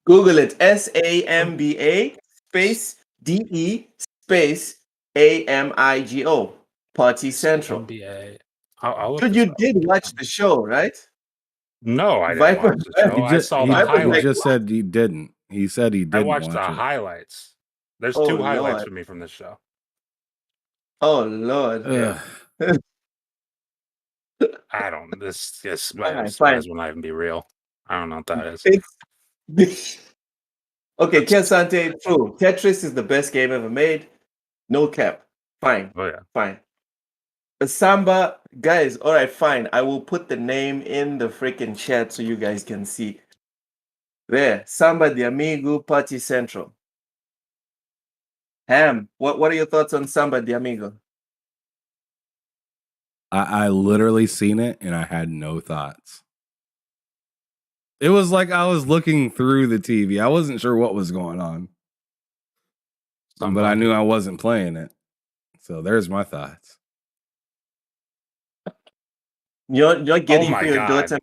Google it. SAMBA space DE space AMIGO. Party Central. NBA. I'll look Dude, this you up. did watch the show, right? No, I didn't Viper. watch the show. I saw the Viper's like, highlights. He just said he didn't. He said he I didn't watched the watch it. highlights. There's Oh, two highlights Lord. for me from this show. Oh Lord. I don't. This All right, might fine. as well not even be real. I don't know what that is. Okay, Kensante, true. Tetris is the best game ever made. No cap. Fine. Oh yeah. Fine. The Samba, guys, all right, fine. I will put the name in the freaking chat so you guys can see. There, Samba de Amigo Party Central. Ham, what are your thoughts on Samba de Amigo? I literally seen it and I had no thoughts. It was like I was looking through the TV. I wasn't sure what was going on. But I knew I wasn't playing it. So there's my thoughts. You're getting for your daughter.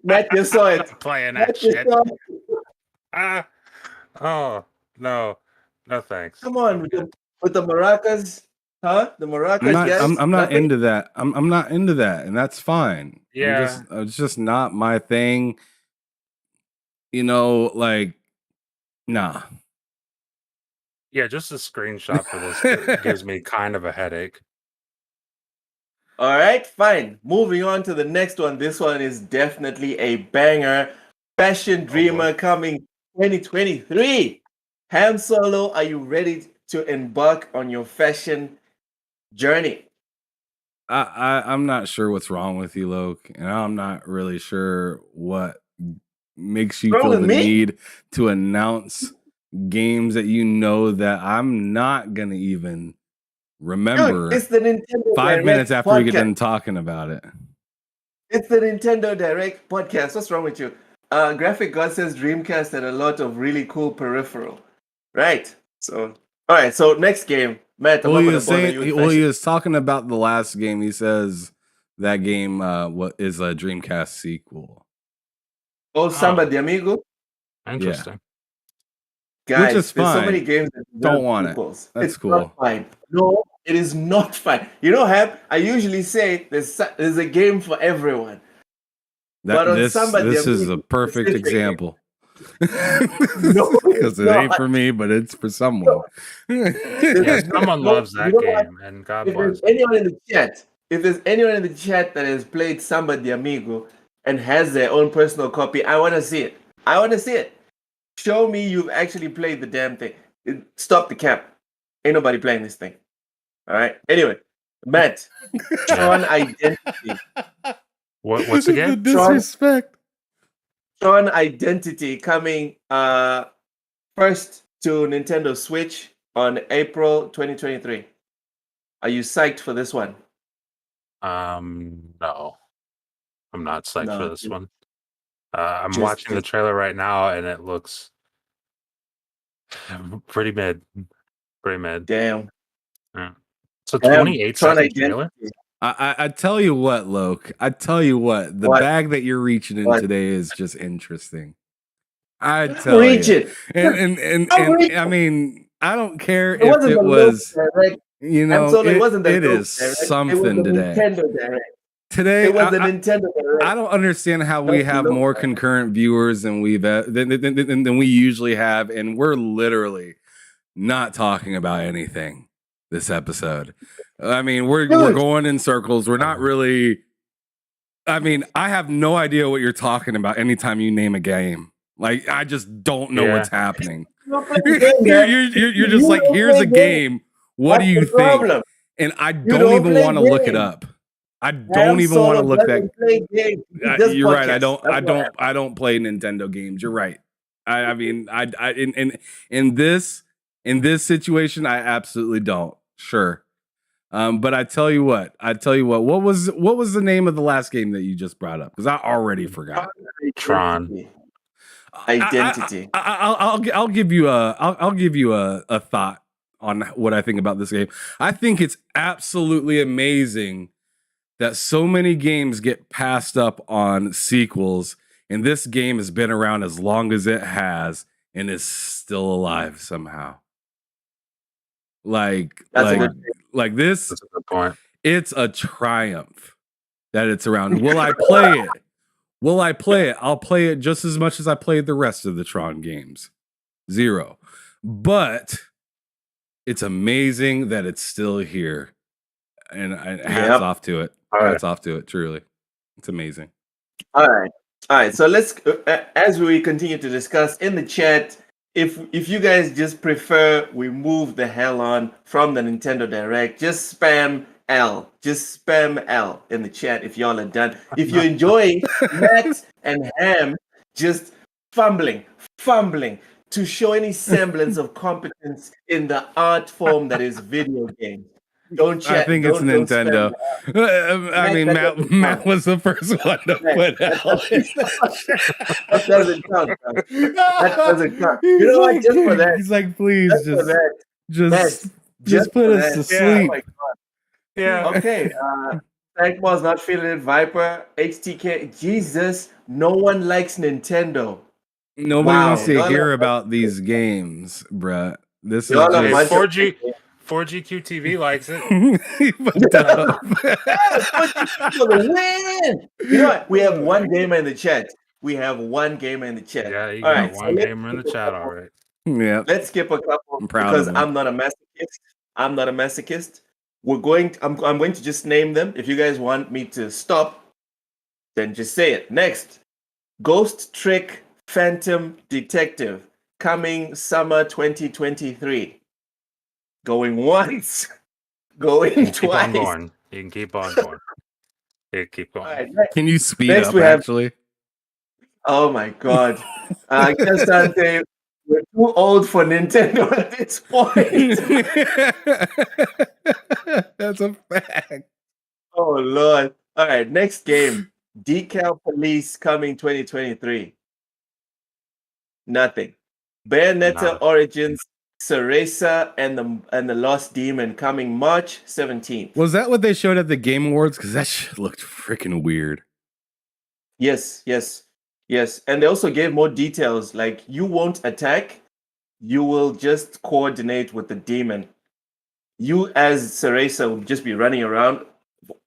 Matt, you saw it. Playing that shit. Oh, no. No thanks. Come on, with the maracas. Huh? The maracas, I'm not into that. I'm not into that, and that's fine. Yeah. It's just not my thing. You know, like, nah. Yeah, just a screenshot for this gives me kind of a headache. All right, fine. Moving on to the next one. This one is definitely a banger. Fashion Dreamer coming 2023. Ham Solo, are you ready to embark on your fashion journey? I'm not sure what's wrong with you, Loke, and I'm not really sure what makes you feel the need to announce games that you know that I'm not gonna even remember. Dude, it's the Nintendo 5 minutes after we get done talking about it. It's the Nintendo Direct podcast. What's wrong with you? Graphic God says Dreamcast had a lot of really cool peripheral. Right. So, all right. So next game, Matt. Well, he was talking about the last game. He says that game what is a Dreamcast sequel. Oh, Samba de Amigo. Interesting. Yeah. Guys, which is fine. There's so many games that don't want sequels. it. That's it's cool. Not fine. No, it is not fine. You know, Ham, I usually say there's a game for everyone. This is a perfect example. Because it ain't for me, but it's for someone. Someone loves that game, and God bless. If there's anyone in the chat that has played Samba de Amigo and has their own personal copy, I want to see it. Show me you've actually played the damn thing. Stop the cap. Ain't nobody playing this thing. All right. Anyway, Matt, Tron Identity. What's the game? The disrespect. Tron Identity coming first to Nintendo Switch on April 2023. Are you psyched for this one? No. I'm not psyched for this one. I'm watching the trailer right now, and it looks pretty mid. Pretty mid. Damn. So 28 Tron second trailer. Identity. I tell you what, Loke. I tell you what. The What? bag that you're reaching in What? today is just interesting. I tell Reach you. it. And I mean, I don't care It if wasn't it the was, Loke Direct. you I'm know, sorry, it wasn't the it Loke is Direct. It was something the today. Nintendo Direct. Today, It was the Nintendo Direct. I don't understand how we Not have Loke more Direct. concurrent viewers than than we usually have, and we're literally not talking about anything this episode. I mean, we're Dude. going in circles. We're not really. I mean, I have no idea what you're talking about anytime you name a game. Like, I just don't know what's happening. You don't play games, man. You're just You like, don't here's play a game. What do That's you the think? problem. And I You don't don't even play want to look it games. up. I don't even want to look that. Play games. This You're right. podcast. I don't play Nintendo games. You're right. I mean, in this situation, I absolutely don't. Sure. But I tell you what. What was the name of the last game that you just brought up? Because I already forgot. Tron Identity. I'll give you a thought on what I think about this game. I think it's absolutely amazing that so many games get passed up on sequels, and this game has been around as long as it has and is still alive somehow. Like this. That's a good point. It's a triumph that it's around. Will I play it? Will I play it? I'll play it just as much as I played the rest of the Tron games. 0. But it's amazing that it's still here. And hats off to it. Hats off to it, truly. It's amazing. All right. So let's, as we continue to discuss in the chat, if you guys just prefer we move the hell on from the Nintendo Direct, just spam L. Just spam L in the chat if y'all are done. If you're enjoying Matt and Ham just fumbling to show any semblance of competence in the art form that is video games. Don't chat. I think it's Nintendo. I mean, Matt was the first one to put L in the chat. That doesn't count. That doesn't count. You know what? Just for that. He's like, please, just put us to sleep. Oh my God. Yeah. Okay. Thankball's not feeling it. Viper, HTK. Jesus, no one likes Nintendo. Nobody wants to hear about these games, bruh. This is just 4G QTV likes it. For the win. You know what? We have one gamer in the chat. Yeah, you got one gamer in the chat already. Yeah. Let's skip a couple because I'm not a masochist. I'm going to just name them. If you guys want me to stop, then just say it. Next, Ghost Trick Phantom Detective, coming summer 2023. Going once, going twice. You can keep on going. Keep going. Right, can you speed up, actually? Oh my God. I guess we're too old for Nintendo at this point. That's a fact. Oh Lord. All right, next game. Decal Police coming 2023. Nothing. Bayonetta Origins, Cereza and the Lost Demon coming March 17th. Was that what they showed at the Game Awards? Because that shit looked freaking weird. Yes. And they also gave more details, like you won't attack, you will just coordinate with the demon. You as Cereza will just be running around,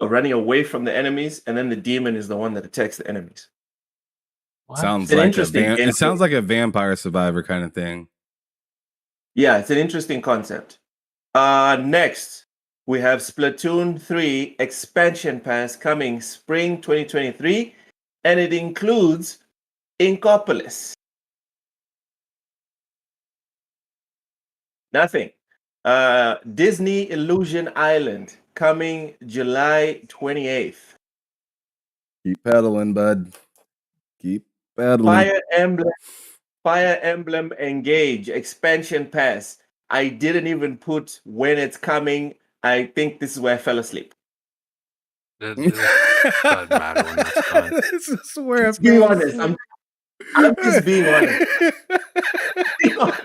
running away from the enemies, and then the demon is the one that attacks the enemies. Sounds like it sounds like a Vampire Survivor kind of thing. Yeah, it's an interesting concept. Next, we have Splatoon 3 expansion pass coming spring 2023, and it includes Inkopolis. Nothing. Disney Illusion Island coming July 28th. Keep pedaling, bud. Keep pedaling. Fire Emblem Engage expansion pass. I didn't even put when it's coming. I think this is where I fell asleep. It doesn't matter when that's coming. This is where I'm being honest. I'm just being honest.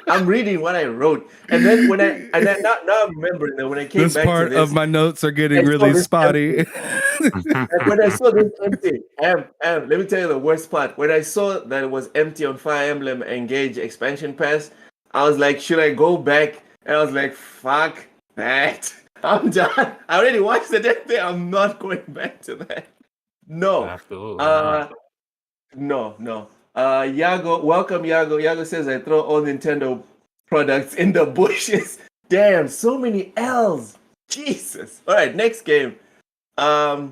I'm reading what I wrote, and then now I'm remembering that when I came This back part to this, of my notes are I getting saw really this spotty. like when I saw this empty, let me tell you the worst part. When I saw that it was empty on Fire Emblem Engage expansion pass, I was like, should I go back? And I was like, fuck that. I'm done. I already watched the damn thing. I'm not going back to that. No. Absolutely not. No. Yago, welcome Yago. Yago says I throw all Nintendo products in the bushes. Damn, so many L's. Jesus. All right, next game. How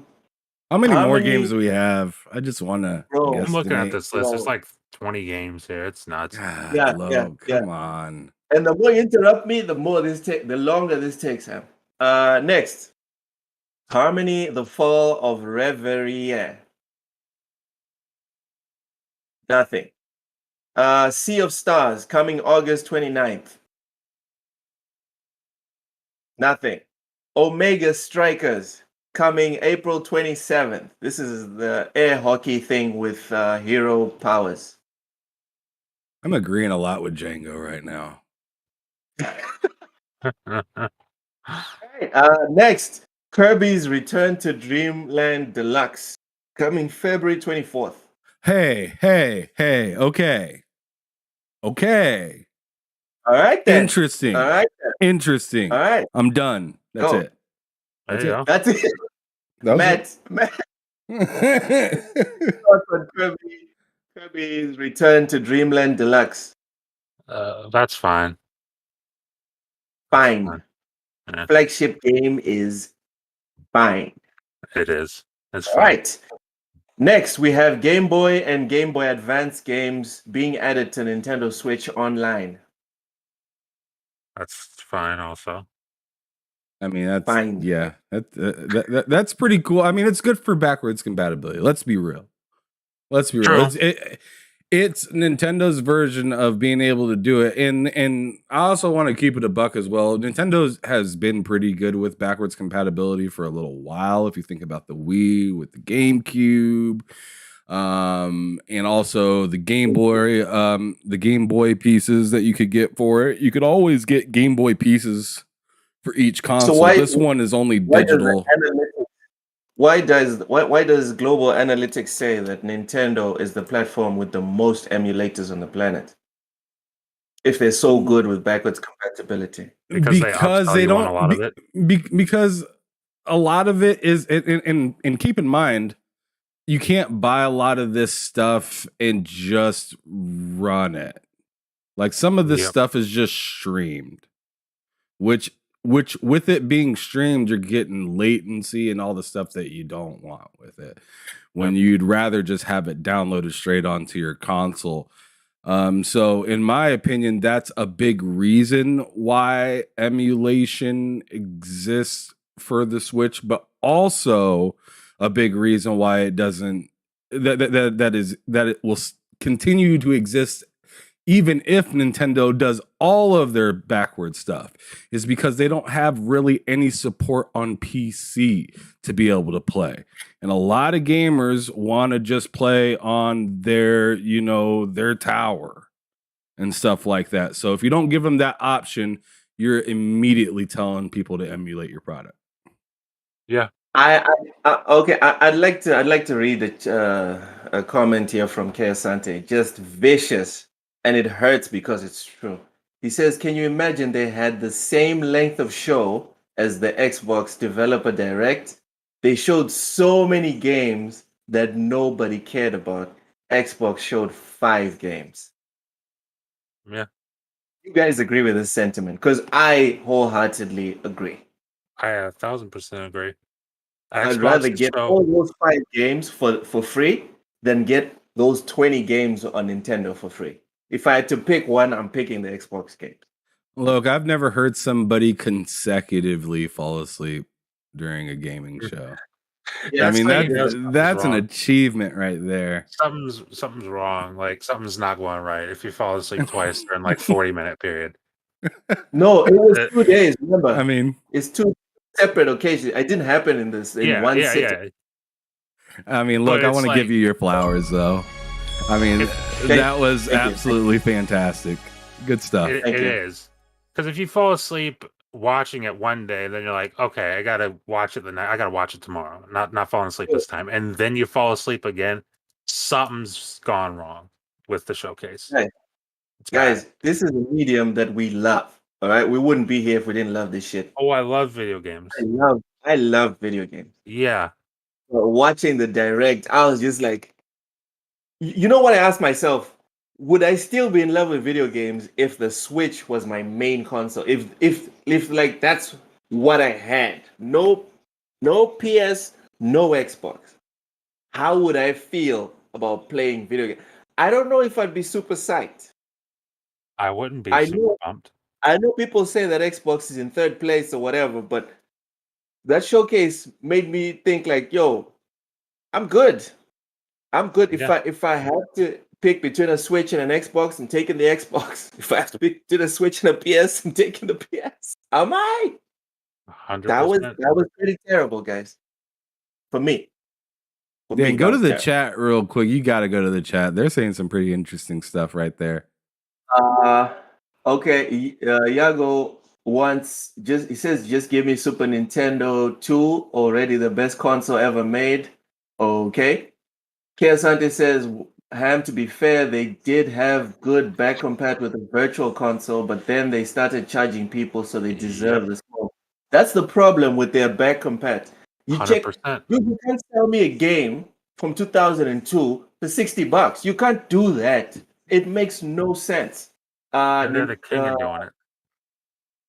many more games do we have? I just want to. I'm looking at this list. There's like 20 games here. It's nuts. God, come on. And the more you interrupt me, the longer this takes, Sam. Next. Harmony, The Fall of Reverie. Nothing. Sea of Stars, coming August 29th. Nothing. Omega Strikers, coming April 27th. This is the air hockey thing with hero powers. I'm agreeing a lot with Django right now. Next, Kirby's Return to Dreamland Deluxe, coming February 24th. Hey, okay. All right then. Interesting. All right then. Interesting. All right. I'm done. That's Go. it. That's it. Matt. Kirby's Return to Dreamland Deluxe. That's fine. Fine. Yeah. Flagship game is fine. It is. It's fine. All right. Next, we have Game Boy and Game Boy Advance games being added to Nintendo Switch Online. That's fine also. I mean, that's fine. Yeah, that's pretty cool. I mean, it's good for backwards compatibility. Let's be real. True. It's Nintendo's version of being able to do it. And I also want to keep it a buck as well. Nintendo has been pretty good with backwards compatibility for a little while. If you think about the Wii with the GameCube, and also the Game Boy pieces that you could get for it. You could always get Game Boy pieces for each console. So this one is only digital. Why does Global Analytics say that Nintendo is the platform with the most emulators on the planet? If they're so good with backwards compatibility, because they don't a lot of it. Because a lot of it is, and keep in mind, you can't buy a lot of this stuff and just run it. Like some of this stuff is just streamed, which with it being streamed, you're getting latency and all the stuff that you don't want with it. When you'd rather just have it downloaded straight onto your console. So in my opinion, that's a big reason why emulation exists for the Switch, but also a big reason why it doesn't that it will continue to exist even if Nintendo does all of their backward stuff, is because they don't have really any support on PC to be able to play. And a lot of gamers want to just play on their tower and stuff like that. So if you don't give them that option, you're immediately telling people to emulate your product. Yeah. I'd like to read a comment here from K Asante, just vicious. And it hurts because it's true. He says, can you imagine they had the same length of show as the Xbox Developer Direct? They showed so many games that nobody cared about. Xbox showed 5 games. Yeah. You guys agree with this sentiment? Because I wholeheartedly agree. I 1,000% agree. I'd rather get all those 5 games for free than get those 20 games on Nintendo for free. If I had to pick one, I'm picking the Xbox games. Look, I've never heard somebody consecutively fall asleep during a gaming show. Yeah, I mean, that's an achievement right there. Something's wrong. Like something's not going right if you fall asleep twice during like 40-minute period. No, it was 2 days. Remember, I mean, it's 2 separate occasions. It didn't happen in one sitting. Yeah. I mean, look, I want to give you your flowers, though. I mean, that was absolutely fantastic. Good stuff. It is. Because if you fall asleep watching it one day, then you're like, okay, I gotta watch it I gotta watch it tomorrow. Not falling asleep this time. And then you fall asleep again, something's gone wrong with the showcase. Right. Guys, this is a medium that we love. All right. We wouldn't be here if we didn't love this shit. Oh, I love video games. I love video games. Yeah. Watching the direct, I was just like, you know what I asked myself? Would I still be in love with video games if the Switch was my main console? If like that's what I had. No PS, no Xbox. How would I feel about playing video games? I don't know if I'd be super psyched. I wouldn't be super pumped. I know people say that Xbox is in third place or whatever, but that showcase made me think like, yo, I'm good. I'm good. Yeah. If I have to pick between a Switch and an Xbox, I'm taking the Xbox. If I have to pick between a Switch and a PS, I'm taking the PS. Am I? 100%. That was pretty terrible, guys. For me. Dan, go to the chat real quick. You got to go to the chat. They're saying some pretty interesting stuff right there. Okay. Yago he says, just give me Super Nintendo 2, already the best console ever made. Okay. Kiasante says, Ham, to be fair, they did have good back compat with the virtual console, but then they started charging people, so they deserve the smoke. That's the problem with their back compat. You 100%. You can't sell me a game from 2002 for $60. You can't do that. It makes no sense. And they're the king of doing it.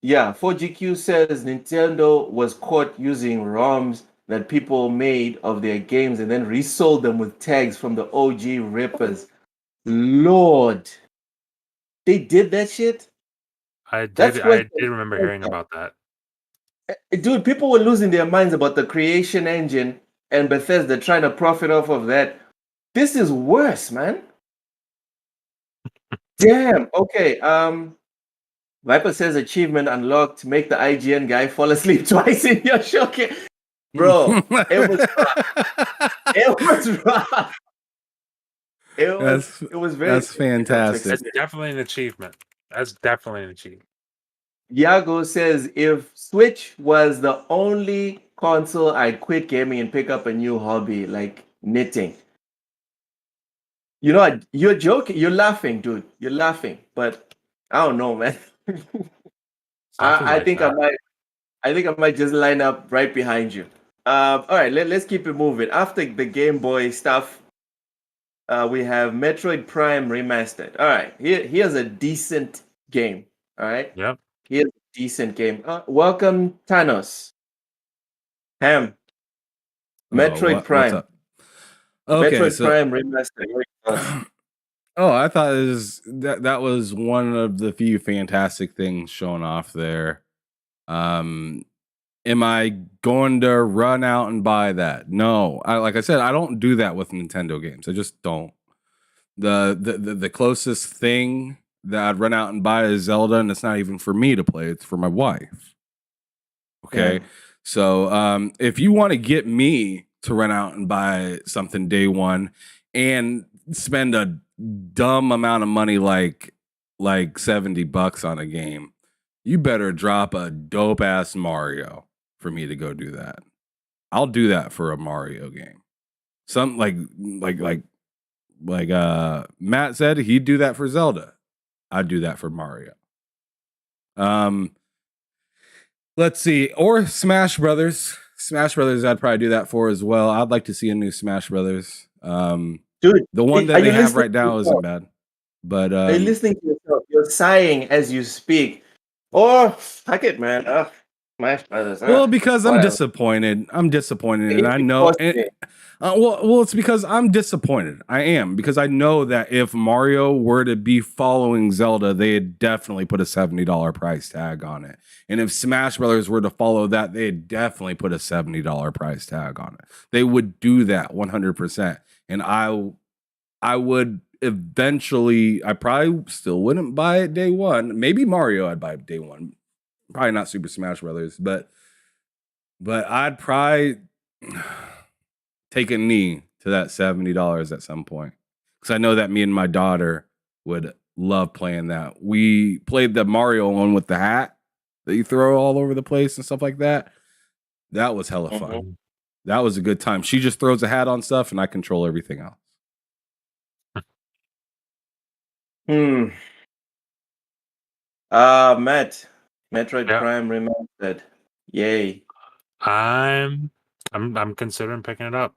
Yeah, 4GQ says Nintendo was caught using ROMs that people made of their games and then resold them with tags from the OG rippers. Lord, they did that shit? I did remember hearing about that. Dude, people were losing their minds about the creation engine and Bethesda trying to profit off of that. This is worse, man. Damn. Okay. Viper says achievement unlocked. Make the IGN guy fall asleep twice in your showcase. Bro, it was rough. It was rough. It was very. That's fantastic. It's definitely an achievement. That's definitely an achievement. Yago says if Switch was the only console, I'd quit gaming and pick up a new hobby like knitting. You know what? You're joking. You're laughing, dude. You're laughing, but I don't know, man. I think I might just line up right behind you. All right, let's keep it moving. After the Game Boy stuff, we have Metroid Prime Remastered. All right, here's a decent game. All right. Yep. Here's a decent game. Welcome, Thanos. Ham. Metroid Prime. What's up? Okay, Metroid Prime Remastered. Oh, I thought that was one of the few fantastic things shown off there. Am I going to run out and buy that? No. Like I said, I don't do that with Nintendo games. I just don't. The closest thing that I'd run out and buy is Zelda, and it's not even for me to play, it's for my wife. Okay. Yeah. So if you want to get me to run out and buy something day one and spend a dumb amount of money like $70 on a game, you better drop a dope ass Mario for me to go do that. I'll do that for a Mario game. Some like Matt said, he'd do that for Zelda. I'd do that for Mario. Let's see, or Smash Brothers. Smash Brothers, I'd probably do that for as well. I'd like to see a new Smash Brothers. Dude, the one that they have right now isn't bad. But are you listening to yourself? You're sighing as you speak. Oh, fuck it, man. Smash Brothers. Well, because I'm disappointed. I'm disappointed, and I know. Well, it's because I'm disappointed. I am, because I know that if Mario were to be following Zelda, they'd definitely put a $70 price tag on it. And if Smash Brothers were to follow that, they'd definitely put a $70 price tag on it. They would do that 100%. And I would eventually, I probably still wouldn't buy it day one. Maybe Mario I'd buy day one. Probably not Super Smash Brothers, but I'd probably take a knee to that $70 at some point, because I know that me and my daughter would love playing that. We played the Mario one with the hat that you throw all over the place and stuff like that. That was hella fun. Mhm. That was a good time. She just throws a hat on stuff and I control everything else. Metroid Yeah. Prime Remastered. Yay. I'm considering picking it up,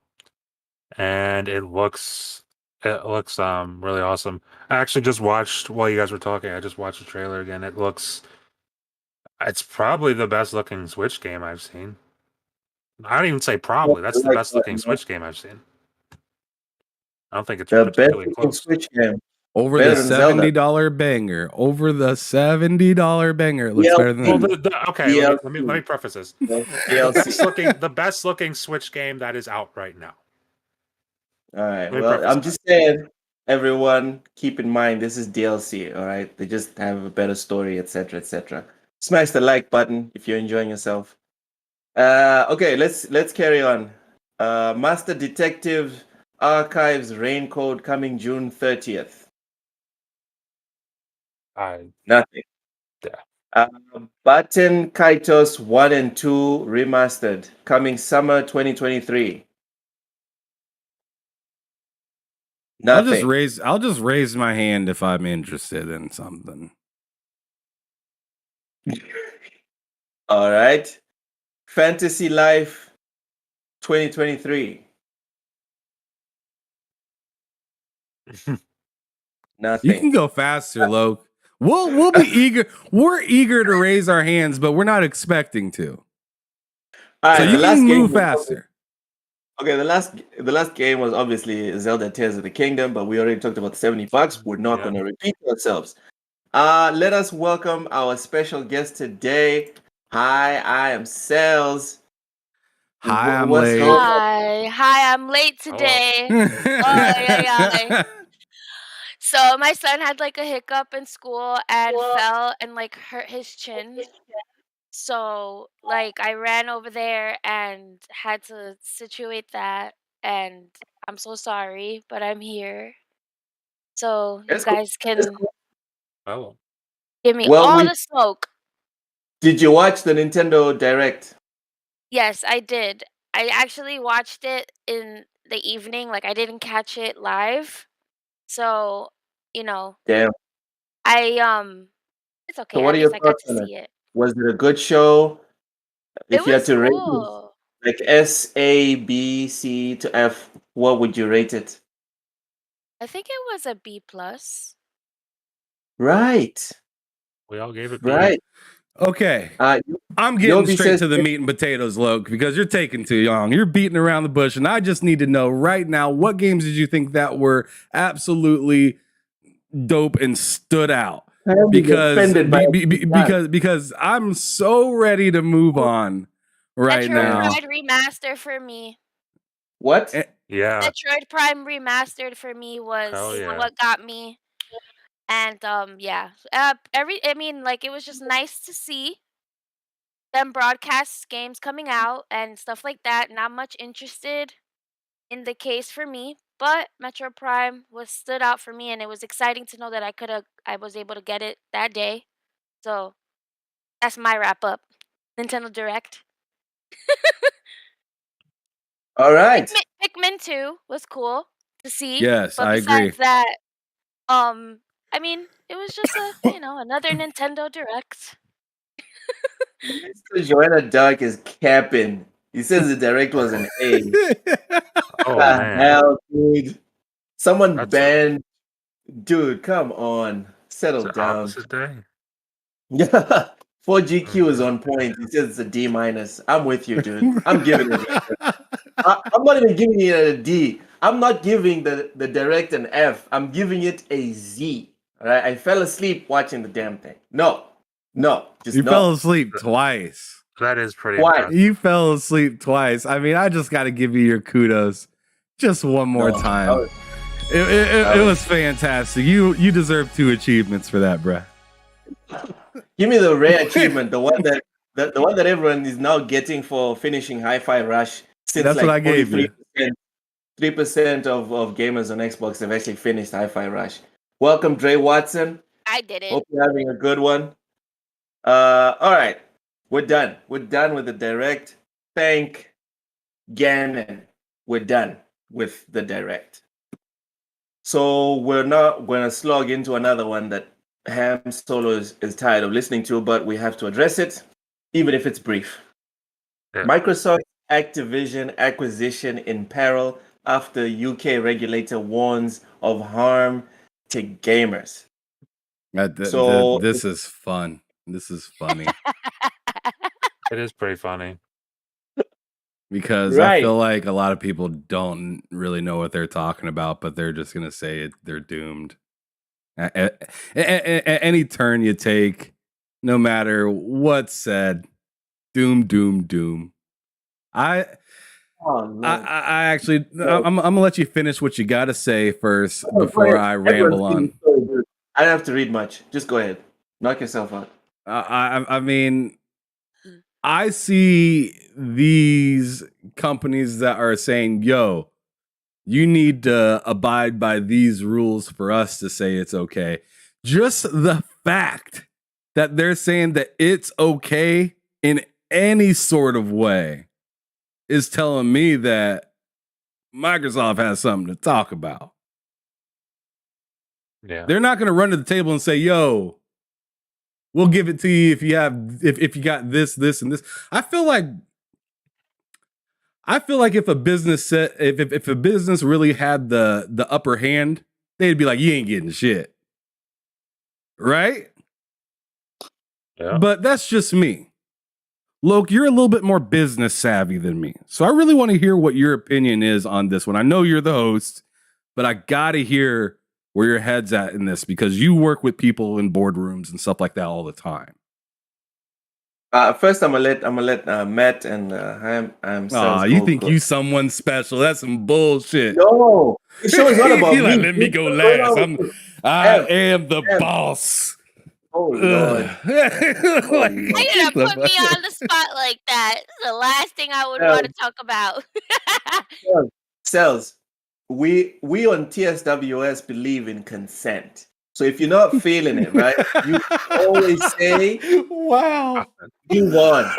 and it looks really awesome. I actually just watched while you guys were talking. I just watched the trailer again. It's probably the best looking Switch game I've seen. I don't even say probably. That's the Like best looking Switch game I've seen. I don't think it's the best particularly looking close. Switch game. Over Better the than Zelda. $70 banger. Over the $70 banger. It looks DLC. better than Well, that. okay, let me preface this. DLC. The best looking Switch game that is out right now. All right. Let me Well, preface I'm that. just saying, everyone, keep in mind this is DLC. All right. They just have a better story, etc., etc. Smash the like button if you're enjoying yourself. Okay. Let's carry on. Master Detective Archives Rain Code coming June 30th. Nothing. Yeah. Button Kaitos 1 and 2 remastered coming summer 2023. Nothing. I'll just raise my hand if I'm interested in something. All right. Fantasy Life 2023. Nothing. You can go faster, Loke. We'll be eager. We're eager to raise our hands, but we're not expecting to. All right, so you can move faster. Okay, the last game was obviously Zelda Tears of the Kingdom, but we already talked about the $70. We're not going to repeat ourselves. Let us welcome our special guest today. Hi, I am Sales. Hi, I'm What's late. going Hi, I'm late today. Ay. So my son had like a hiccup in school and fell and like hurt his chin. So like I ran over there and had to situate that, and I'm so sorry, but I'm here. So you That's cool. guys can That's cool. Oh. give me Well, all the smoke. Did you watch the Nintendo Direct? Yes, I did. I actually watched it in the evening, like I didn't catch it live. So, you know, Damn. it's okay. So what At are your least I got thoughts to on it? see it. Was it a good show? It If you had was to rate it, cool. like S, A, B, C to F, what would you rate it? I think it was a B plus. Right. We all gave it B. Right. Okay. I'm Yobi getting straight says- to the meat and potatoes, Loke, because you're taking too long. You're beating around the bush, and I just need to know right now, what games did you think that were absolutely dope and stood out? Because I'm so ready to move on right now. Metroid Remaster for me. What? Yeah. Metroid Prime Remastered for me was what got me. And yeah. I mean, like, it was just nice to see them broadcast games coming out and stuff like that. Not much interested in the case for me, but Metro Prime was stood out for me, and it was exciting to know that I was able to get it that day. So that's my wrap up. Nintendo Direct. All right. Pikmin 2 was cool to see. Yes, but I agree. besides that, I mean, it was just another Nintendo Direct. Mr. Joanna Dark is capping. He says the Direct was an A. Oh, the man. hell, dude? Someone That's banned. Dude, come on. Settle It's down. opposite day. Yeah. 4GQ is on point. He says it's a D minus. I'm with you, dude. I'm giving it. I'm not even giving it a D. I'm not giving the Direct an F. I'm giving it a Z. All right. I fell asleep watching the damn thing. No. Just you no. fell asleep twice. That is pretty Why? impressive. You fell asleep twice. I mean, I just got to give you your kudos just one more time. It was fantastic. You deserve 2 achievements for that, bruh. Give me the rare achievement, the one that the one that everyone is now getting for finishing Hi-Fi Rush. Since That's what I gave you. 3% of gamers on Xbox have actually finished Hi-Fi Rush. Welcome, Dre Watson. I didn't. Hope you're having a good one. All right. We're done. We're done with the direct. Thank Gannon. We're done with the direct. So we're not going to slog into another one that Ham Solo is tired of listening to, but we have to address it, even if it's brief. Yeah. Microsoft Activision acquisition in peril after UK regulator warns of harm to gamers. This is fun. This is funny. It is pretty funny. Because I feel like a lot of people don't really know what they're talking about, but they're just going to say it, they're doomed. At any turn you take, no matter what's said, doom, doom, doom. I actually, I'm gonna let you finish what you got to say first before I ramble on. I don't have to read much. Just go ahead. Knock yourself out. I mean, I see these companies that are saying, yo, you need to abide by these rules for us to say it's okay. Just the fact that they're saying that it's okay in any sort of way is telling me that Microsoft has something to talk about. Yeah. They're not going to run to the table and say, yo, we'll give it to you if you have if you got this, and this. I feel like if a business if a business really had the upper hand, they'd be like, you ain't getting shit. Right? Yeah. But that's just me. Loke, you're a little bit more business savvy than me. So I really want to hear what your opinion is on this one. I know you're the host, but I got to hear where your head's at in this because you work with people in boardrooms and stuff like that all the time. First, I'm gonna let Matt and I'm. You think you someone special? That's some bullshit. No, the show is not about me. Let me go last. I am the boss. Oh Lord! Why you gonna put me on the spot like that? It's the last thing I would want to talk about. Cells, we on TSWS believe in consent. So if you're not feeling it, right, you always say, "Wow, you won."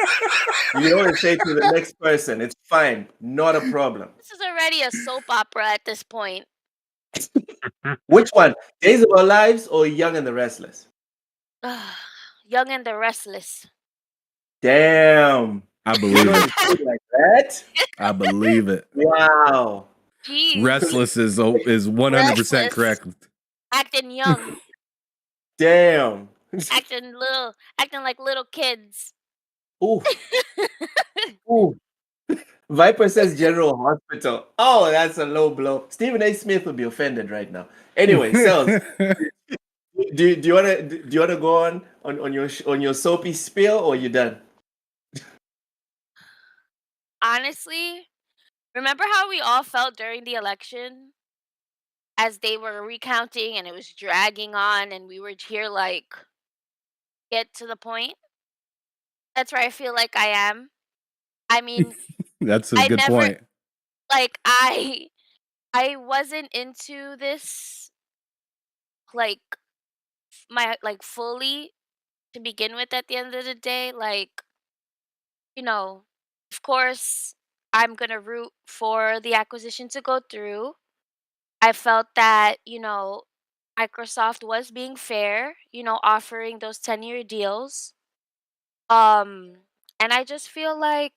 You always say to the next person, "It's fine, not a problem." This is already a soap opera at this point. Which one? Days of Our Lives or Young and the Restless? Young and the Restless. Damn. I believe it. Like that? I believe it. Wow. Jeez. Restless is 100% correct. Acting young. Damn. Acting like little kids. Ooh. Ooh. Viper says General Hospital. Oh, that's a low blow. Stephen A. Smith would be offended right now. Anyway, Cells, do you wanna go on your soapy spiel, or you done? Honestly, remember how we all felt during the election as they were recounting and it was dragging on and we were here like, get to the point? That's where I feel like I am. I mean, that's a good point. Like I wasn't into this like fully to begin with at the end of the day. Like, of course I'm gonna root for the acquisition to go through. I felt that, Microsoft was being fair, offering those 10-year deals. And I just feel like,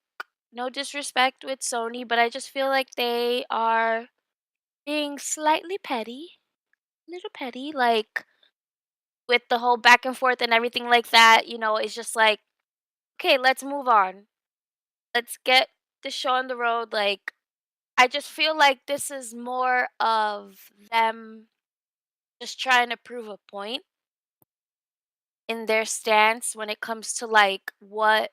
no disrespect with Sony, but I just feel like they are being slightly petty, little petty, like with the whole back and forth and everything like that. It's just like, okay, let's move on. Let's get the show on the road. Like, I just feel like this is more of them just trying to prove a point in their stance when it comes to like what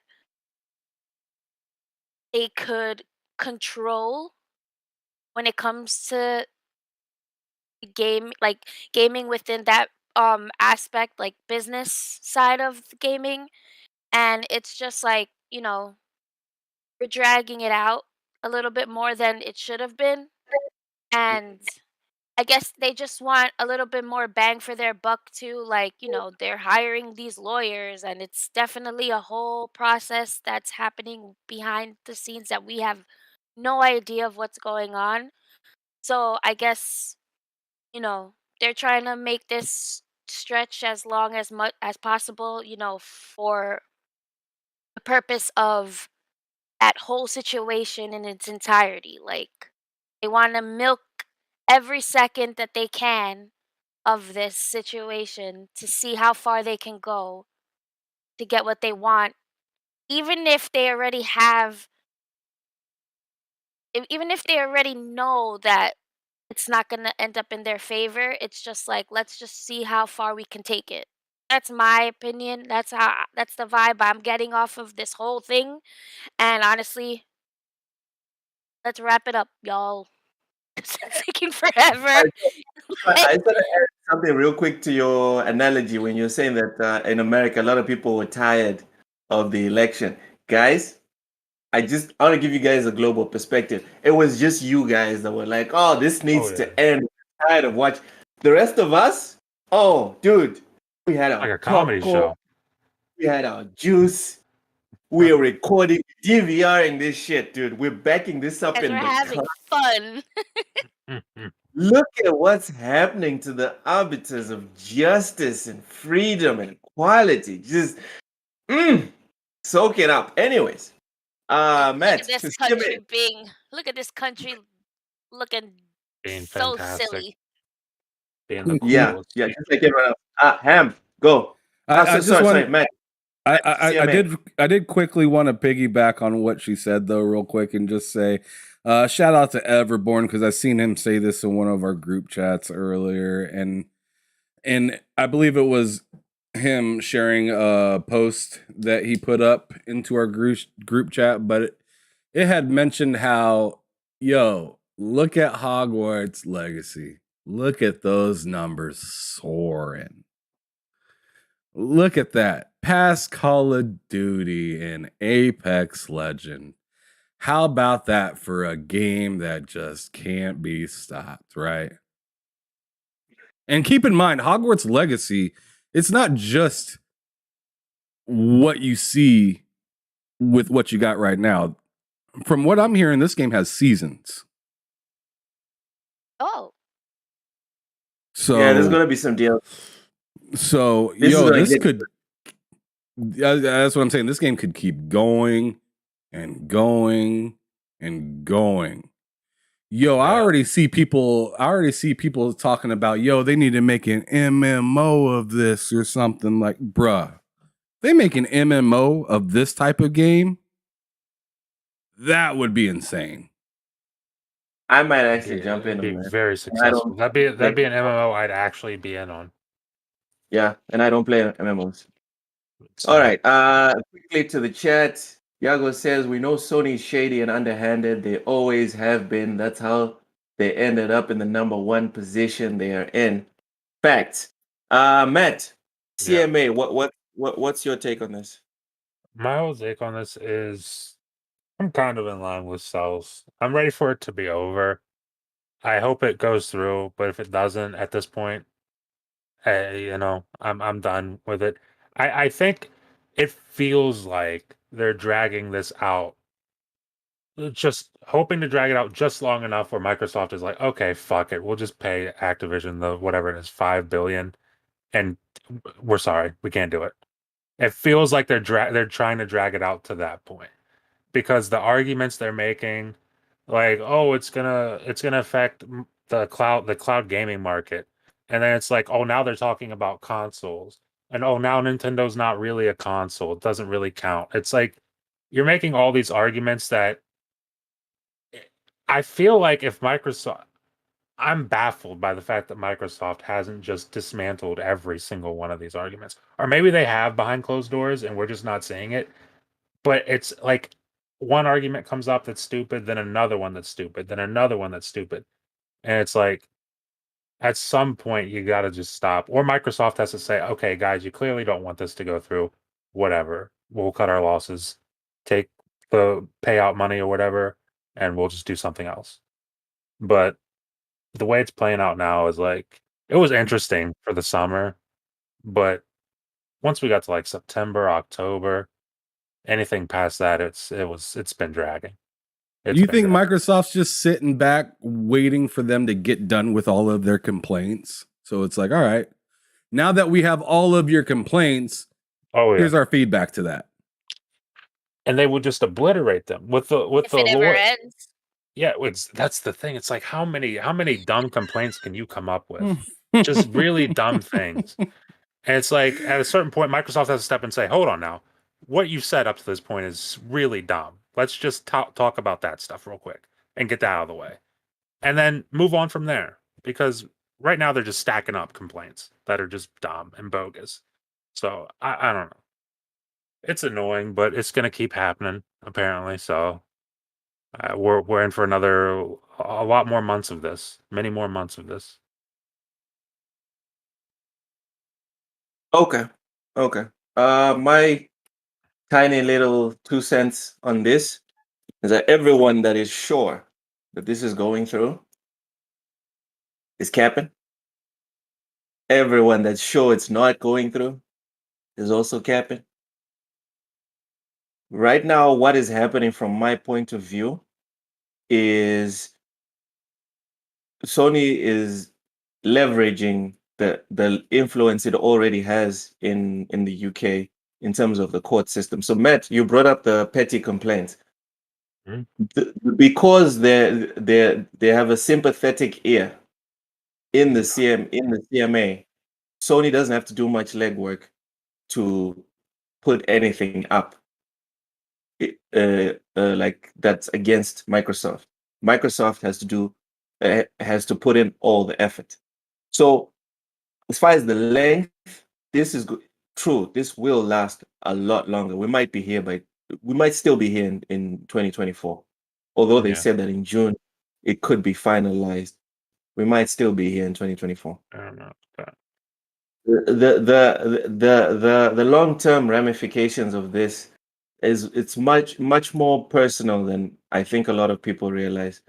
they could control when it comes to gaming within that aspect, like business side of gaming. And it's just like, we're dragging it out a little bit more than it should have been. And I guess they just want a little bit more bang for their buck too. Like, they're hiring these lawyers, and it's definitely a whole process that's happening behind the scenes that we have no idea of what's going on. So I guess, they're trying to make this stretch as long as much as possible, for the purpose of that whole situation in its entirety. Like, they want to milk every second that they can of this situation to see how far they can go to get what they want, even if they already have, even if they already know that it's not going to end up in their favor. It's just like, let's just see how far we can take it. That's my opinion. That's the vibe I'm getting off of this whole thing. And honestly, let's wrap it up, y'all. It's taking forever. I just want to add something real quick to your analogy when you're saying that in America, a lot of people were tired of the election. Guys, I want to give you guys a global perspective. It was just you guys that were like, oh, this needs to end. We're tired of watching. The rest of us, oh, dude, we had our like a comedy show. We had our juice. We're recording, DVRing this shit, dude. We're backing this up in we're the having fun. Look at what's happening to the arbiters of justice and freedom and equality. Just soak it up. Anyways, Matt, Look at this country looking being so fantastic. silly. Being the coolest. Yeah, just like everyone else. Ham, go. Sorry, Matt. I did quickly want to piggyback on what she said though, real quick, and just say, shout out to Everborn, because I seen him say this in one of our group chats earlier, and I believe it was him sharing a post that he put up into our group chat, but it had mentioned how, look at Hogwarts Legacy. Look at those numbers soaring. Look at that. Past Call of Duty and Apex Legend. How about that for a game that just can't be stopped, right? And keep in mind, Hogwarts Legacy, it's not just what you see with what you got right now. From what I'm hearing, this game has seasons. Oh. So yeah, there's gonna be some deals. So this could. That's what I'm saying. This game could keep going and going and going. I already see people talking about, they need to make an MMO of this or something. Like, bruh, they make an MMO of this type of game, that would be insane. I might actually jump in. Be very successful. That'd be an MMO I'd actually be in on. Yeah, and I don't play MMOs. All right. Quickly to the chat. Yago says, we know Sony's shady and underhanded. They always have been. That's how they ended up in the number one position they are in. Facts. Matt, CMA, what's your take on this? My whole take on this is I'm kind of in line with Cells. I'm ready for it to be over. I hope it goes through, but if it doesn't at this point, I'm done with it. I think it feels like they're dragging this out, just hoping to drag it out just long enough where Microsoft is like, okay, fuck it, we'll just pay Activision the whatever it is, $5 billion, and we're sorry, we can't do it. It feels like they're trying to drag it out to that point, because the arguments they're making, like, oh, it's gonna affect the cloud gaming market, and then it's like, oh, now they're talking about consoles, and oh, now Nintendo's not really a console, it doesn't really count. It's like you're making all these arguments that I feel like if Microsoft, I'm baffled by the fact that Microsoft hasn't just dismantled every single one of these arguments, or maybe they have behind closed doors and we're just not seeing it. But it's like one argument comes up that's stupid, then another one that's stupid, then another one that's stupid. And it's like, at some point, you got to just stop. Or Microsoft has to say, okay, guys, you clearly don't want this to go through. Whatever. We'll cut our losses, take the payout money or whatever, and we'll just do something else. But the way it's playing out now is like it was interesting for the summer, but once we got to like September, October, anything past that, it's been dragging. Do you think Microsoft's just sitting back waiting for them to get done with all of their complaints? So it's like, all right, now that we have all of your complaints, here's our feedback to that. And they would just obliterate them with the if it ever ends. Yeah, that's the thing. It's like how many dumb complaints can you come up with? Just really dumb things. And it's like at a certain point, Microsoft has to step and say, "Hold on now, what you said up to this point is really dumb. Let's just talk about that stuff real quick and get that out of the way, and then move on from there." Because right now they're just stacking up complaints that are just dumb and bogus. So I don't know. It's annoying, but it's gonna keep happening apparently. So we're in for a lot more months of this, many more months of this. Okay. My tiny little 2 cents on this is that everyone that is sure that this is going through is capping. Everyone that's sure it's not going through is also capping. Right now, what is happening from my point of view is Sony is leveraging the influence it already has in the UK in terms of the court system. So Matt, you brought up the petty complaints. Because they have a sympathetic ear in the CMA, Sony doesn't have to do much legwork to put anything up like that's against Microsoft. Microsoft has to put in all the effort. So as far as the length, this is true. This will last a lot longer. We might still be here in 2024. Although they said that in June it could be finalized, we might still be here in 2024. I don't know. The long-term ramifications of this it's much more personal than I think a lot of people realize,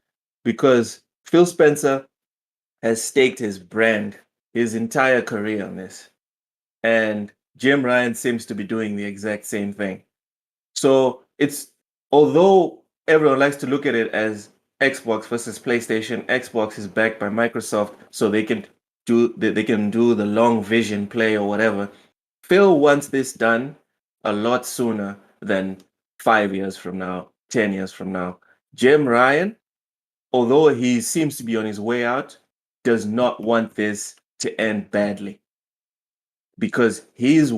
because Phil Spencer has staked his brand, his entire career on this, and Jim Ryan seems to be doing the exact same thing. So although everyone likes to look at it as Xbox versus PlayStation, Xbox is backed by Microsoft, so they can do the long vision play or whatever. Phil wants this done a lot sooner than 5 years from now, 10 years from now. Jim Ryan, although he seems to be on his way out, does not want this to end badly, because his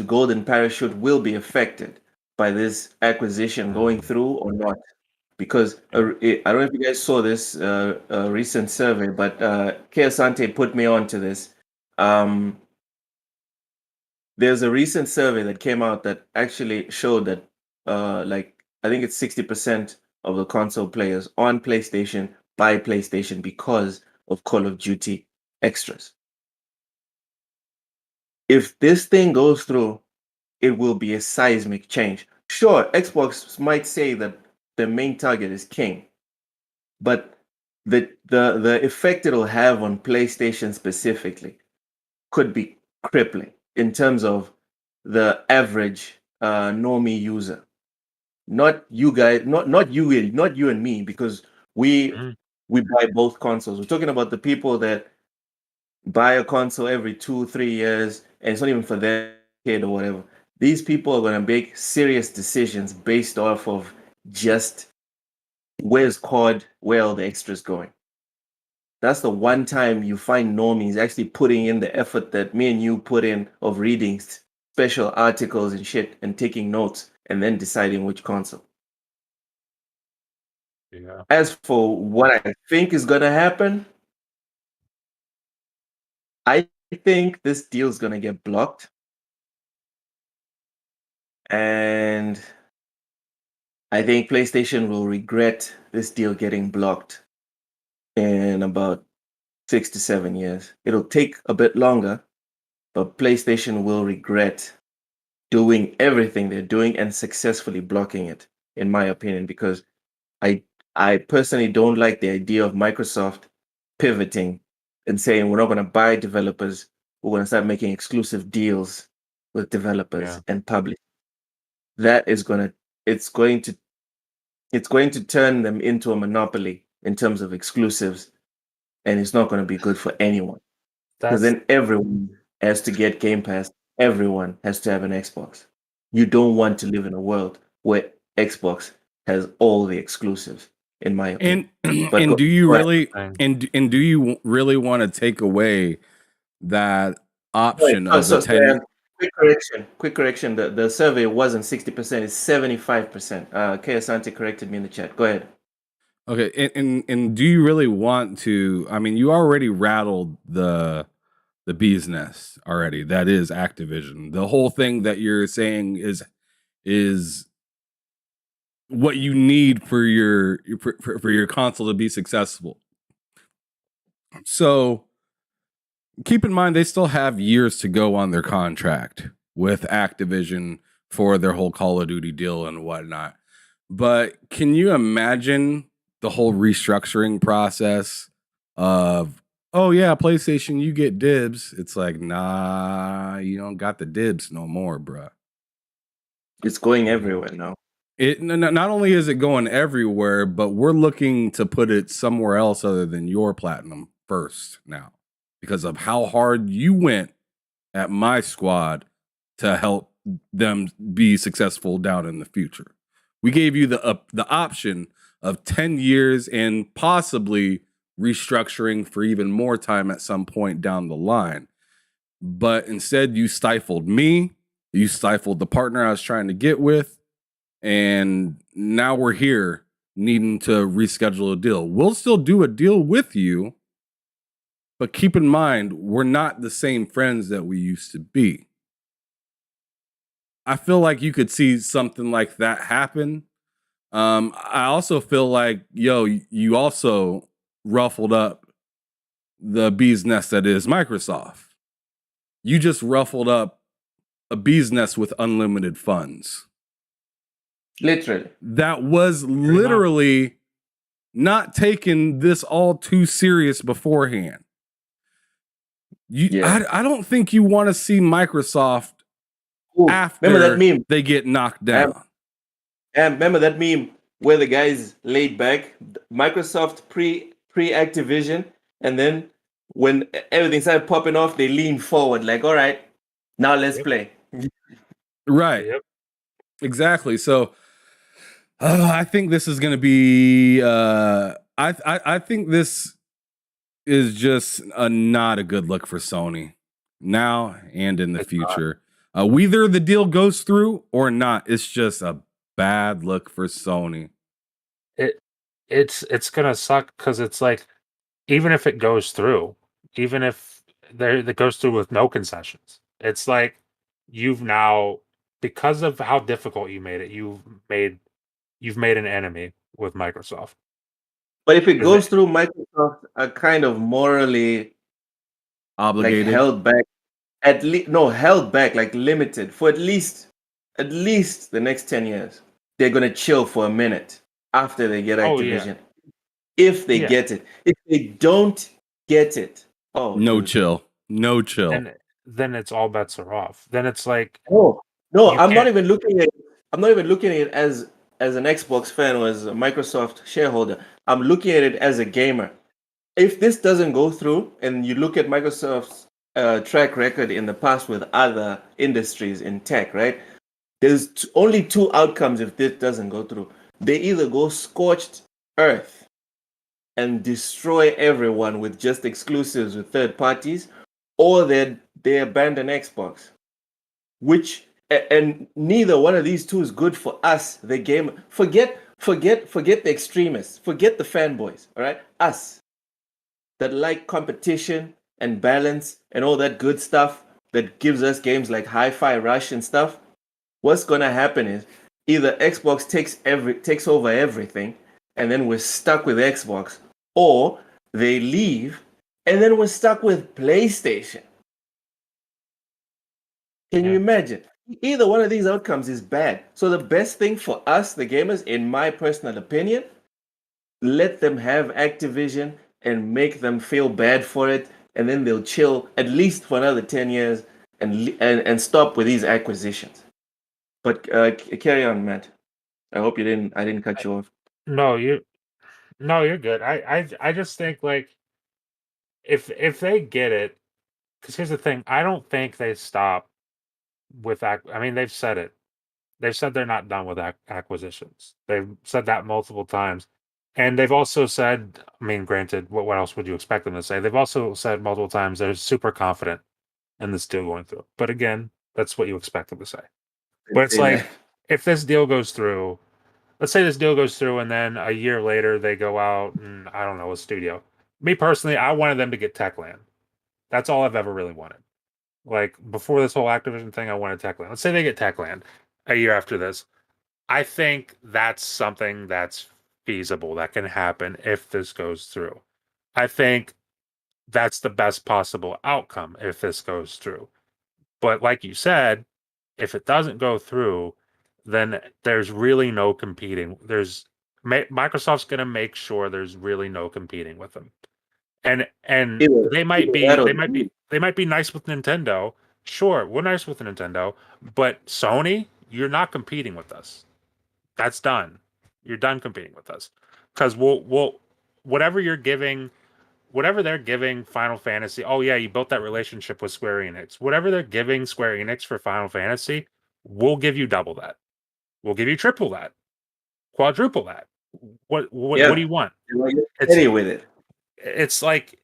golden parachute will be affected by this acquisition going through or not. Because I don't know if you guys saw this recent survey, but Kay Asante put me on to this. There's a recent survey that came out that actually showed that I think it's 60% of the console players on PlayStation buy PlayStation because of Call of Duty extras. If this thing goes through, it will be a seismic change. Sure, Xbox might say that the main target is King, but the effect it'll have on PlayStation specifically could be crippling in terms of the average normie user. Not you guys, not you and me, because we buy both consoles. We're talking about the people that buy a console every 2-3 years, and it's not even for their kid or whatever. These people are going to make serious decisions based off of just where's COD, where are the extras going. That's the one time you find normies actually putting in the effort that me and you put in of reading special articles and shit and taking notes and then deciding which console. Yeah. As for what I think is going to happen, I think this deal is going to get blocked. And I think PlayStation will regret this deal getting blocked in about 6 to 7 years. It'll take a bit longer, but PlayStation will regret doing everything they're doing and successfully blocking it, in my opinion, because I personally don't like the idea of Microsoft pivoting and saying we're not going to buy developers. We're going to start making exclusive deals with developers and publish. That is going to it's going to turn them into a monopoly in terms of exclusives, and it's not going to be good for anyone. Because then everyone has to get Game Pass. Everyone has to have an Xbox. You don't want to live in a world where Xbox has all the exclusives, in my opinion. And do you really do you really want to take away that option of the 10? Quick correction. The survey wasn't 60%, it's 75%. Kay Asante corrected me in the chat. Go ahead. Okay, and do you really want to? I mean, you already rattled the bee's nest already. That is Activision. The whole thing that you're saying is what you need for your console to be successful. So keep in mind they still have years to go on their contract with Activision for their whole Call of Duty deal and whatnot. But can you imagine the whole restructuring process of, oh yeah, PlayStation, you get dibs. It's like, nah, you don't got the dibs no more, bruh. It's going everywhere now. Not only is it going everywhere, but we're looking to put it somewhere else other than your platinum first now, because of how hard you went at my squad to help them be successful down in the future. We gave you the option of 10 years and possibly restructuring for even more time at some point down the line. But instead, you stifled me. You stifled the partner I was trying to get with. And now we're here needing to reschedule a deal. We'll still do a deal with you, but keep in mind, we're not the same friends that we used to be. I feel like you could see something like that happen. I also feel like, you also ruffled up the bee's nest that is Microsoft. You just ruffled up a bee's nest with unlimited funds. Literally. That was literally not taking this all too serious beforehand. I don't think you want to see Microsoft after that meme? They get knocked down. And remember that meme where the guys laid back, Microsoft pre-Activision, and then when everything started popping off, they leaned forward like, all right, now let's play. Right. Yep. Exactly. So I think this is going to be. I think this is just not a good look for Sony now and in the future. Whether the deal goes through or not, it's just a bad look for Sony. It's gonna suck because it's like, even if it goes through, even if it goes through with no concessions, it's like you've now, because of how difficult you made it, you've made an enemy with Microsoft. But if it goes through, Microsoft are kind of morally obligated, like held back. Held back, like limited for at least the next 10 years. They're gonna chill for a minute after they get Activision. If they get it. If they don't get it, no chill. And then it's all bets are off. Then it's like, I'm not even looking at it as an Xbox fan or as a Microsoft shareholder. I'm looking at it as a gamer. If this doesn't go through, and you look at Microsoft's track record in the past with other industries in tech, right? There's only two outcomes if this doesn't go through. They either go scorched earth and destroy everyone with just exclusives with third parties, or they abandon Xbox. And neither one of these two is good for us, the game. Forget the extremists, forget the fanboys, all right? Us that like competition and balance and all that good stuff that gives us games like Hi-Fi Rush and stuff. What's gonna happen is either Xbox takes over everything, and then we're stuck with Xbox, or they leave, and then we're stuck with PlayStation. Can you imagine? Either one of these outcomes is bad. So the best thing for us, the gamers, in my personal opinion, let them have Activision and make them feel bad for it, and then they'll chill at least for another 10 years and stop with these acquisitions. But carry on, Matt. I hope I didn't cut you off. No, you're good. I just think like if they get it, because here's the thing, I don't think they stop with I mean, they've said it. They've said they're not done with acquisitions. They've said that multiple times. And they've also said, I mean, granted, what else would you expect them to say? They've also said multiple times they're super confident in this deal going through. But again, that's what you expect them to say. But it's like, if this deal goes through, let's say this deal goes through and then a year later they go out and, I don't know, a studio. Me personally, I wanted them to get Techland. That's all I've ever really wanted. Like, before this whole Activision thing, I wanted Techland. Let's say they get Techland a year after this. I think that's something that's feasible, that can happen if this goes through. I think that's the best possible outcome if this goes through. But like you said, if it doesn't go through, then there's really no competing. Microsoft's going to make sure there's really no competing with them. And they might be nice with Nintendo. Sure, we're nice with Nintendo, but Sony, you're not competing with us. That's done. You're done competing with us. Because we'll whatever they're giving Final Fantasy. Oh yeah, you built that relationship with Square Enix. Whatever they're giving Square Enix for Final Fantasy, we'll give you double that. We'll give you triple that, quadruple that. What do you want? Steady with it. It's like,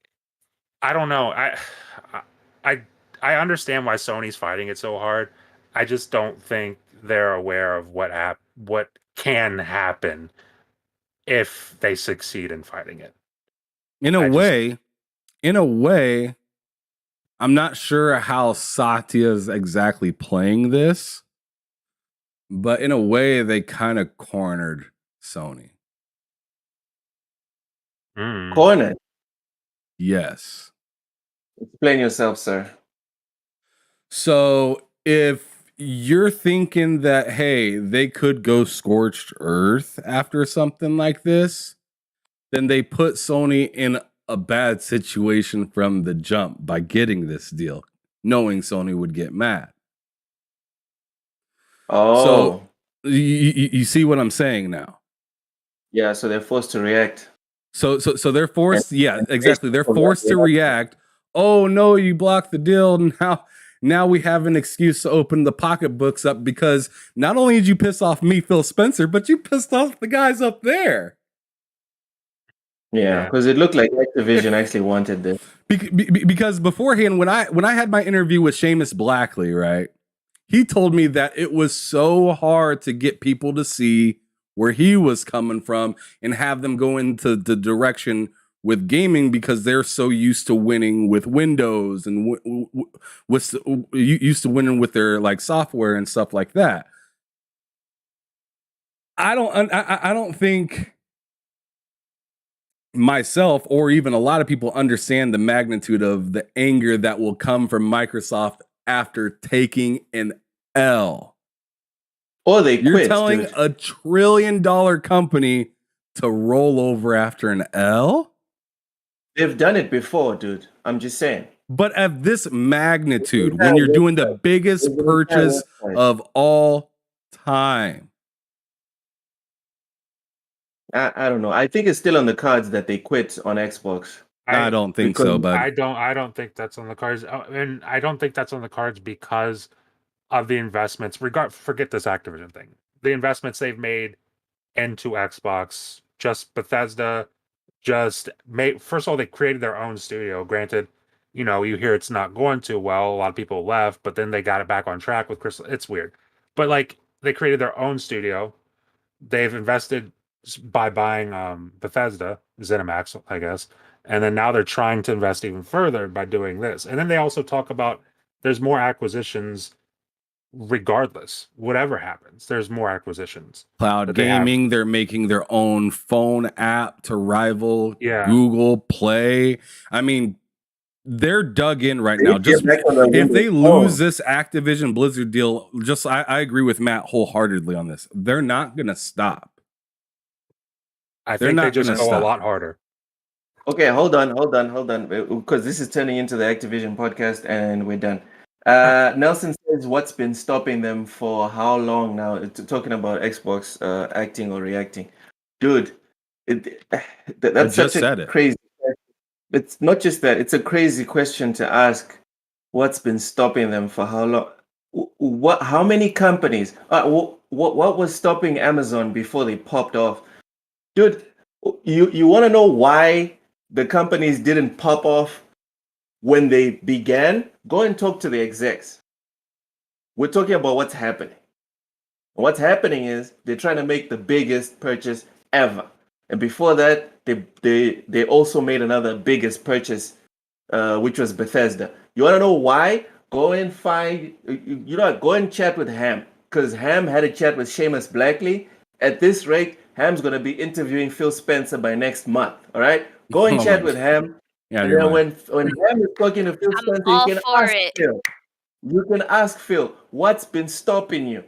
I don't know. I understand why Sony's fighting it so hard. I just don't think they're aware of what can happen if they succeed in fighting it. In a way, I'm not sure how Satya's exactly playing this, but in a way, they kind of cornered Sony. Cornered? Yes. Explain yourself, sir. So if you're thinking that, hey, they could go scorched earth after something like this, then they put Sony in a bad situation from the jump by getting this deal, knowing Sony would get mad. Oh. So you see what I'm saying now? Yeah, so they're forced to react. So they're forced, yeah, exactly. They're forced to react. Oh no, you blocked the deal. Now we have an excuse to open the pocketbooks up because not only did you piss off me, Phil Spencer, but you pissed off the guys up there. Yeah, because it looked like Activision actually wanted this. Because beforehand, when I had my interview with Seamus Blackley, right, he told me that it was so hard to get people to see where he was coming from and have them go into the direction with gaming because they're so used to winning with Windows and used to winning with their like software and stuff like that. I don't think myself or even a lot of people understand the magnitude of the anger that will come from Microsoft after taking an L. Or they quit. You're telling a $1 trillion company to roll over after an L? They've done it before, dude. I'm just saying. But at this magnitude, when you're doing the biggest purchase of all time. I don't know. I think it's still on the cards that they quit on Xbox. I don't think so, but I don't think that's on the cards. And I don't think that's on the cards because of the investments. Forget this Activision thing. The investments they've made into Xbox, just Bethesda, first of all, they created their own studio. Granted, you hear it's not going too well. A lot of people left, but then they got it back on track with Crystal. It's weird. But like, they created their own studio. They've invested by buying Bethesda, ZeniMax, I guess. And then now they're trying to invest even further by doing this. And then they also talk about there's more acquisitions regardless. Whatever happens, there's more acquisitions. Cloud gaming, they're making their own phone app to rival Google Play. I mean, they're dug in right now. Just if they lose this Activision Blizzard deal, I agree with Matt wholeheartedly on this. They're not going to stop. I think they just go a lot harder. Okay, hold on, because this is turning into the Activision podcast, and we're done. Nelson says, "What's been stopping them for how long now?" Talking about Xbox acting or reacting, dude. That's just such a said it. crazy. It's not just that; it's a crazy question to ask. What's been stopping them for how long? What? How many companies? What was stopping Amazon before they popped off? Dude, you want to know why the companies didn't pop off when they began? Go and talk to the execs. We're talking about what's happening. What's happening is they're trying to make the biggest purchase ever. And before that, they also made another biggest purchase, which was Bethesda. You want to know why? Go and find, go and chat with Ham. Because Ham had a chat with Seamus Blackley. At this rate, Ham's going to be interviewing Phil Spencer by next month. All right? Go and chat with Ham. Yeah, and then when Ham is talking to Phil Spencer, all for it. Phil. You can ask Phil, what's been stopping you?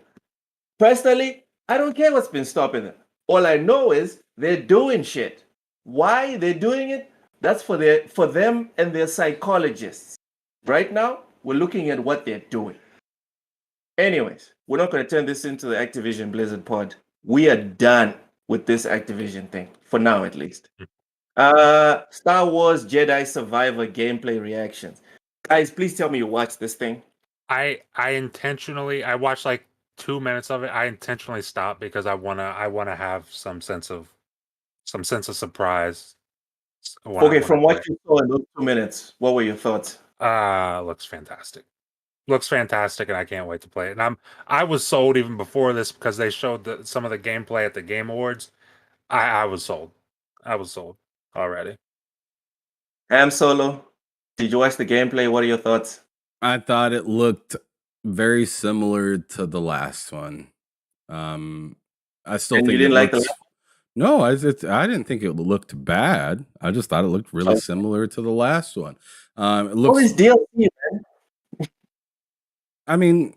Personally, I don't care what's been stopping them. All I know is they're doing shit. Why they're doing it? That's for them and their psychologists. Right now, we're looking at what they're doing. Anyways, we're not going to turn this into the Activision Blizzard pod. We are done with this Activision thing, for now at least. Star Wars Jedi Survivor gameplay reactions. Guys, please tell me you watched this thing. I watched like 2 minutes of it. I intentionally stopped because I wanna have some sense of surprise. Okay, from what you saw in those 2 minutes, what were your thoughts? Looks fantastic. Looks fantastic, and I can't wait to play it. And I was sold even before this because they showed some of the gameplay at the Game Awards. I was sold. I was sold already. Ham Solo, did you watch the gameplay? What are your thoughts? I thought it looked very similar to the last one. I still think you didn't like looks, No, I didn't think it looked bad. I just thought it looked really similar to the last one. It looks always DLC, man. I mean,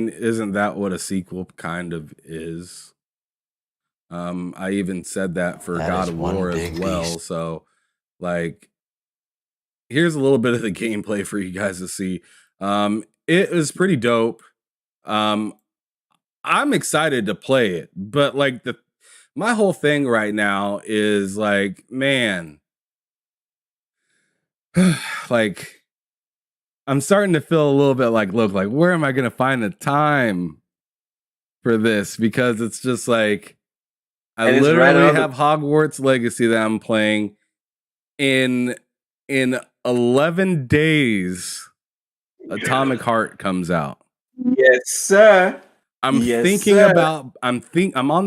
isn't that what a sequel kind of is? I even said that for God of War as well. So, like, here's a little bit of the gameplay for you guys to see. It is pretty dope. I'm excited to play it, but like my whole thing right now is like, man, like I'm starting to feel a little bit like, look, like where am I going to find the time for this? Because it's just like, I literally have Hogwarts Legacy that I'm playing in 11 days. Atomic Heart comes out. Yes, sir. I'm on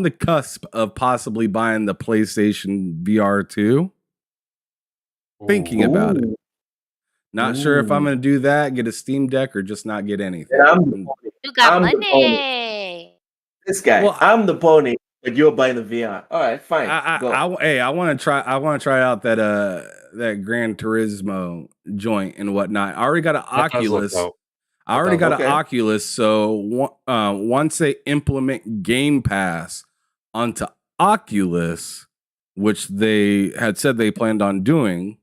the cusp of possibly buying the PlayStation VR 2. Thinking about it. Not sure if I'm going to do that, get a Steam Deck, or just not get anything. You got money. This guy, well, I'm the pony, but you're buying the VR. All right, fine. I want to try out that Gran Turismo joint and whatnot. I already got an Oculus. Oculus, so once they implement Game Pass onto Oculus, which they had said they planned on doing,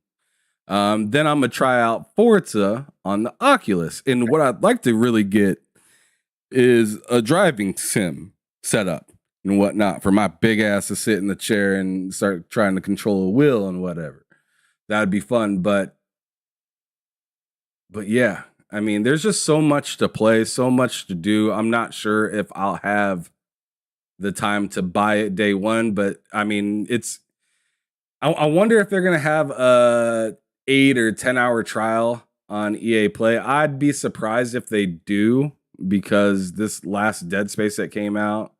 then I'm gonna try out Forza on the Oculus. And what I'd like to really get is a driving sim setup and whatnot for my big ass to sit in the chair and start trying to control a wheel and whatever. That'd be fun, but yeah. I mean, there's just so much to play, so much to do. I'm not sure if I'll have the time to buy it day one, but I mean, I wonder if they're going to have a 8 or 10 hour trial on EA Play. I'd be surprised if they do, because this last Dead Space that came out,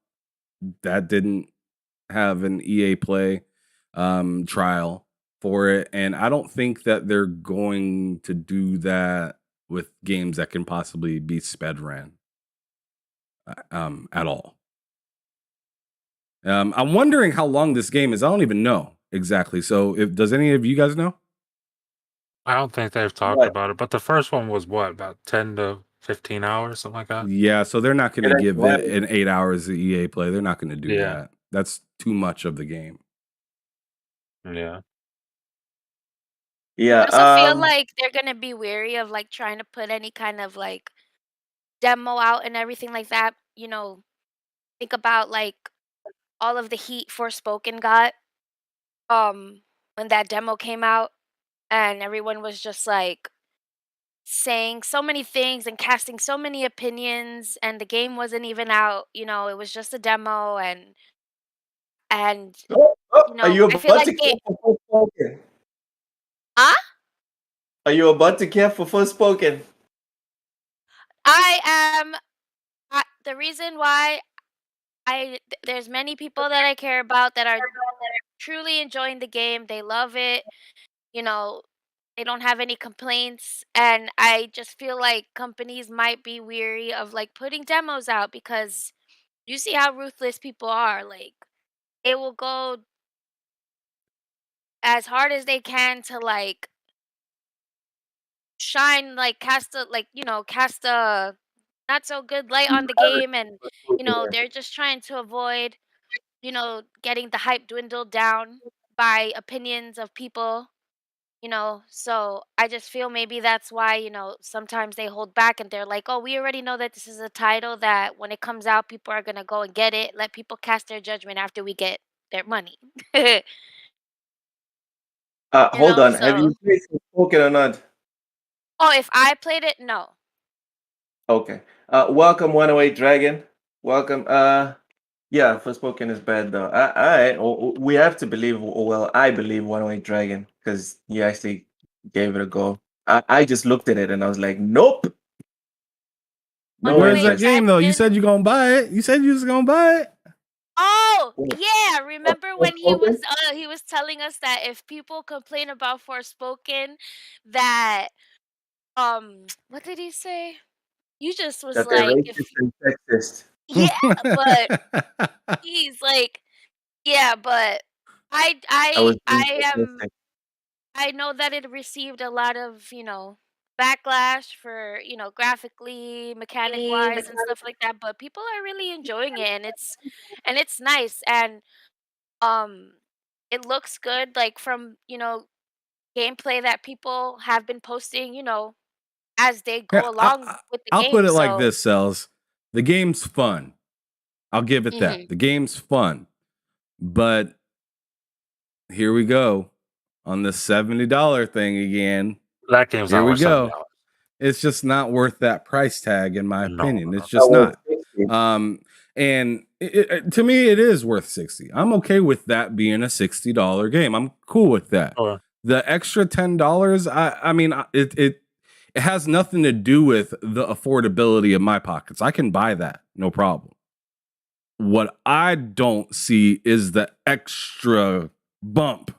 that didn't have an EA Play trial for it. And I don't think that they're going to do that with games that can possibly be sped ran at all. I'm wondering how long this game is. I don't even know exactly. So does any of you guys know? I don't think they've talked about it, but the first one was what, about 10 to 15 hours, something like that? Yeah, so they're not going to give it an 8 hours of EA Play. They're not going to do that. That's too much of the game. Yeah. Yeah. I also feel like they're gonna be wary of like trying to put any kind of like demo out and everything like that. Think about like all of the heat Forspoken got um when that demo came out, and everyone was just like saying so many things and casting so many opinions, and the game wasn't even out. It was just a demo, and Are you I feel about like to care for Forspoken? huh? Are you about to care for Forspoken? I am the reason why there's many people that I care about that are truly enjoying the game. They love it. You know, they don't have any complaints, and I just feel like companies might be weary of like putting demos out because you see how ruthless people are. Like they will go as hard as they can to like shine, like cast a not so good light on the game, and they're just trying to avoid getting the hype dwindled down by opinions of people. So I just feel maybe that's why, sometimes they hold back and they're like, oh, we already know that this is a title that when it comes out, people are going to go and get it. Let people cast their judgment after we get their money. Hold on. Have So, you played Forspoken or not? oh, if I played it, no. Okay. Welcome, 108 Dragon. Welcome. Yeah, Forspoken is bad though. We have to believe. Well, I believe 108 Dragon because he actually gave it a go. I just looked at it and I was like, nope. No Where's that interest. game though? You said you're gonna buy it. You said you was gonna buy it. Oh, yeah, remember when Forspoken? he was telling us that if people complain about Forspoken, that what did he say? You just was That they're like, if racist and sexist. yeah, but he's like, yeah, but I I was I being I am sarcastic. I know that it received a lot of, backlash for, graphically, mechanic wise and stuff like that, but people are really enjoying it, and it's nice, and um it looks good like from, gameplay that people have been posting, as they Yeah, go along with the I'll put game. it like So, this, Cells. The game's fun. I'll give it that. mhm. The game's fun. But here we go on the $70 thing again. That game's Here not we worth $70. go. It's just not worth that price tag, in my opinion. No. It's just not. 60. And to me, it is worth 60. I'm okay with that being a $60 game. I'm cool with that. Sure. The extra $10, I mean, it has nothing to do with the affordability of my pockets. I can buy that, no problem. What I don't see is the extra bump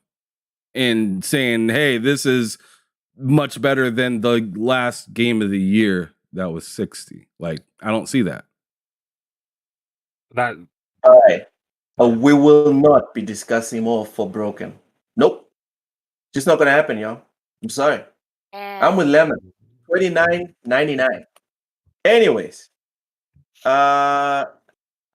in saying, hey, this is much better than the last game of the year that was 60. Like, I don't see that. That All right. We will not be discussing more for Broken. Nope. Just not gonna happen, y'all. I'm sorry. I'm with Lemon. $29.99. Anyways, I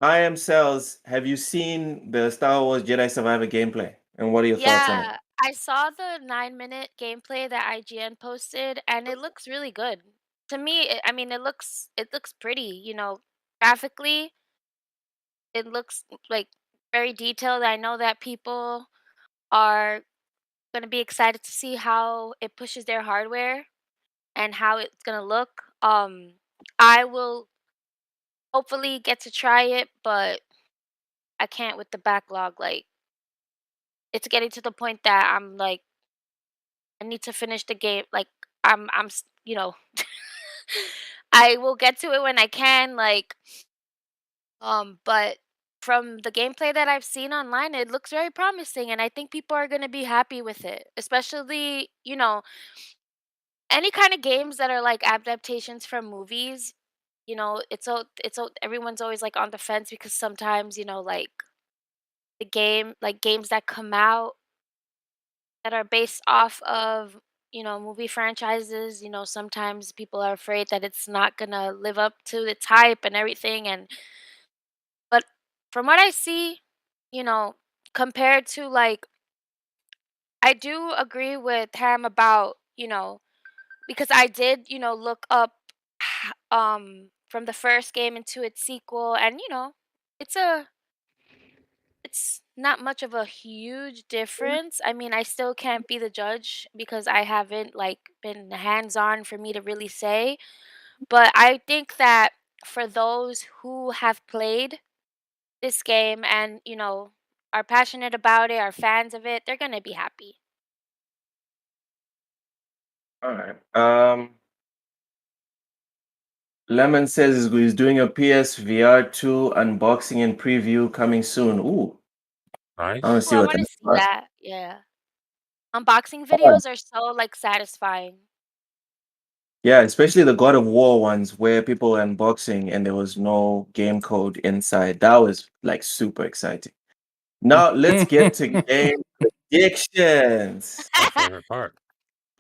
am Cells. Have you seen the Star Wars Jedi Survivor gameplay? And what are your thoughts on it? Yeah, I saw the 9-minute gameplay that IGN posted, and it looks really good. To me, I mean, it looks pretty. Graphically, it looks like very detailed. I know that people are gonna be excited to see how it pushes their hardware and how it's gonna look. I will hopefully get to try it, but I can't with the backlog. Like, it's getting to the point that I'm like, I need to finish the game. Like, I will get to it when I can. Like, but from the gameplay that I've seen online, it looks very promising, and I think people are gonna be happy with it. Especially, any kind of games that are like adaptations from movies. Everyone's always like on the fence because sometimes, like games that come out that are based off of, movie franchises, sometimes people are afraid that it's not gonna live up to its hype and everything. But from what I see, you know, compared to like I do agree with Ham about, because I did, look up from the first game into its sequel, and it's a it's not much of a huge difference. I mean, I still can't be the judge because I haven't like been hands-on for me to really say, but I think that for those who have played this game and, are passionate about it, are fans of it, they're gonna be happy. All right. Lemon says he's doing a PSVR 2 unboxing and preview coming soon. Ooh, I Nice. want to see I what wanna that see was. that, yeah. Unboxing All right. videos are so, like, satisfying. Yeah, especially the God of War ones where people were unboxing and there was no game code inside. That was like super exciting. Now let's get to game predictions. My favorite part.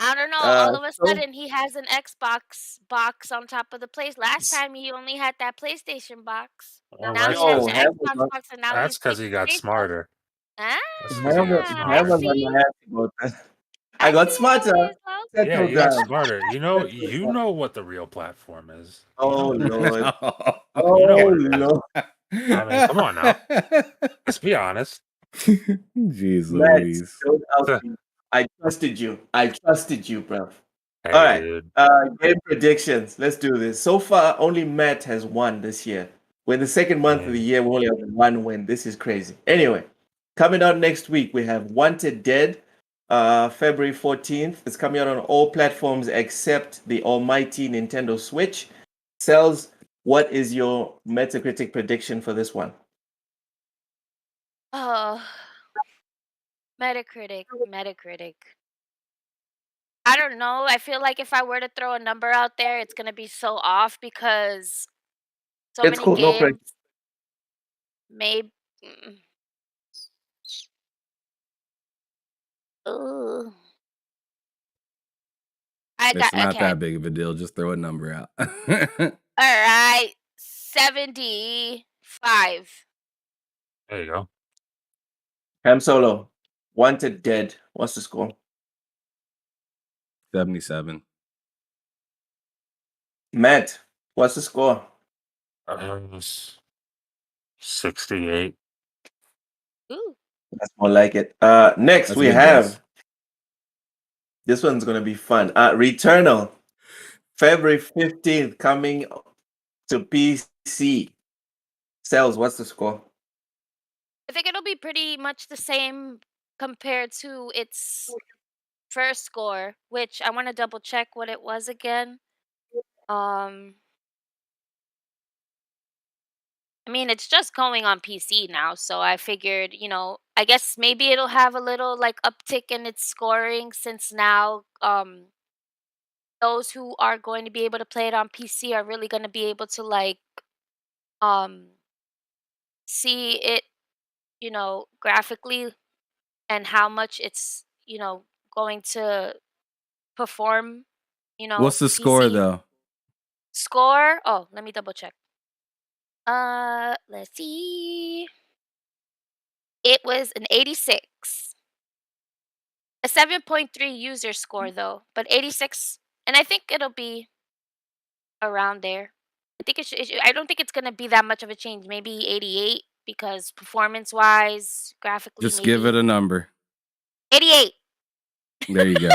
I don't know, Uh, all of a so sudden, he has an Xbox box on top of the place. Last time, he only had that PlayStation box. Well, Now he that's has yo, the because Xbox box, and now that's he's because picking he got face up. smarter. That's because he got I smarter. Hammer's on see. my ass about that. I I got see how smarter. it is, Lo. Yeah, Settle you got down. smarter. Settle You down. know what the real platform is. You Oh know what it is. Lord. You know Oh what it is. Lord. I mean, come on now. Let's be honest. Jeez Matt, Louise. don't out me. I trusted you. I trusted you, bro. Hey, All right. dude. Game predictions. Let's do this. So far, only Matt has won this year. We're in the second month of the year. We only have one win. This is crazy. Anyway, coming out next week, we have Wanted Dead, February 14th. It's coming out on all platforms except the almighty Nintendo Switch. Cells, what is your Metacritic prediction for this one? Oh, Metacritic. I don't know, I feel like if I were to throw a number out there, it's gonna be so off because so It's many cool. No pressure. games may mm. Ooh. It's not Okay. that big of a deal. Just throw a number out. Alright, 75. There you go. Ham Solo, Wanted Dead. What's the score? 77. Matt, what's the score? 68. Ooh. That's more like it. Next That's a we good have guess. this one's gonna be fun. Returnal, February 15th, coming to PC. Cells, what's the score? I think it'll be pretty much the same compared to its first score, which I want to double check what it was again. I mean, it's just going on PC now, so I figured, I guess maybe it'll have a little like uptick in its scoring since now those who are going to be able to play it on PC are really going to be able to like um see it, graphically and how much it's, going to perform, What's the score PC though? score. Oh, let me double check. Let's see. It was an 86. A 7.3 user score though, but 86, and I think it'll be around there. I think I don't think it's gonna be that much of a change. Maybe 88 because performance-wise, graphically, Just give it maybe a number. 88. There you go.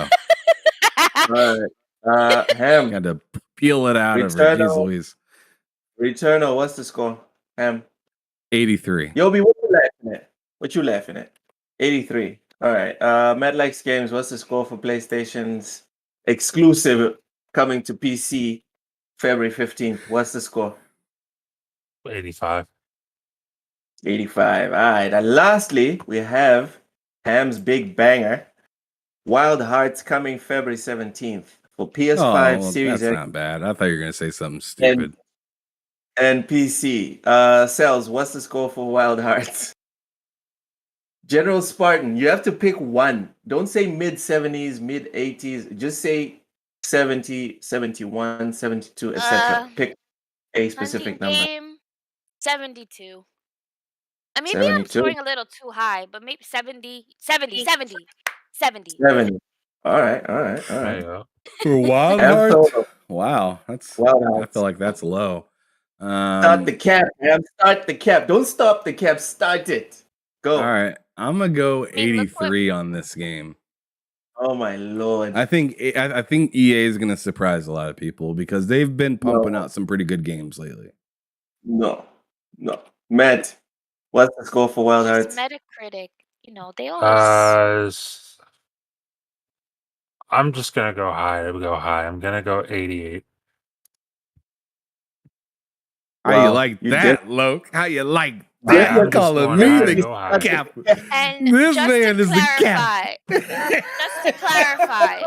All right. Ham, Got to peel it out of her. Jeez Louise. Returnal, what's the score? Ham. 83. Yobi, what you laughing at? What you laughing at? 83. All right. Mad Likes Games, what's the score for PlayStation's exclusive coming to PC February 15th? What's the score? 85. 85. All right. And lastly, we have Ham's big banger, Wild Hearts, coming February 17th for PS5, Oh, Series that's X, not bad. I thought you were going to say something stupid. and PC. Cells, what's the score for Wild Hearts? General Spartan, you have to pick one. Don't say mid 70s, mid 80s. Just say 70, 71, 72, etc. Pick a specific Hunting number. game, 72. Maybe I'm 72. scoring a little too high, but maybe 70, 70, 70, 70. 70. All right. There you go. For Wild Ham Hearts? Solo. Wow, that's. Wild I Hearts. feel like that's low. Start the cap, Ham. Start the cap. Don't stop the cap. Start it. Go. All right, I'm gonna go I mean, look what- 83 on this game. Oh my lord. I think EA is gonna surprise a lot of people because they've been pumping out some pretty good games lately. No. Matt, what's the score for Wild Hearts? Metacritic, they always. I'm just gonna go high. I'm gonna go 88. How you like that, Loke? How you like that? Yeah, You're calling me the cap. And This just man to is the cap. just to clarify,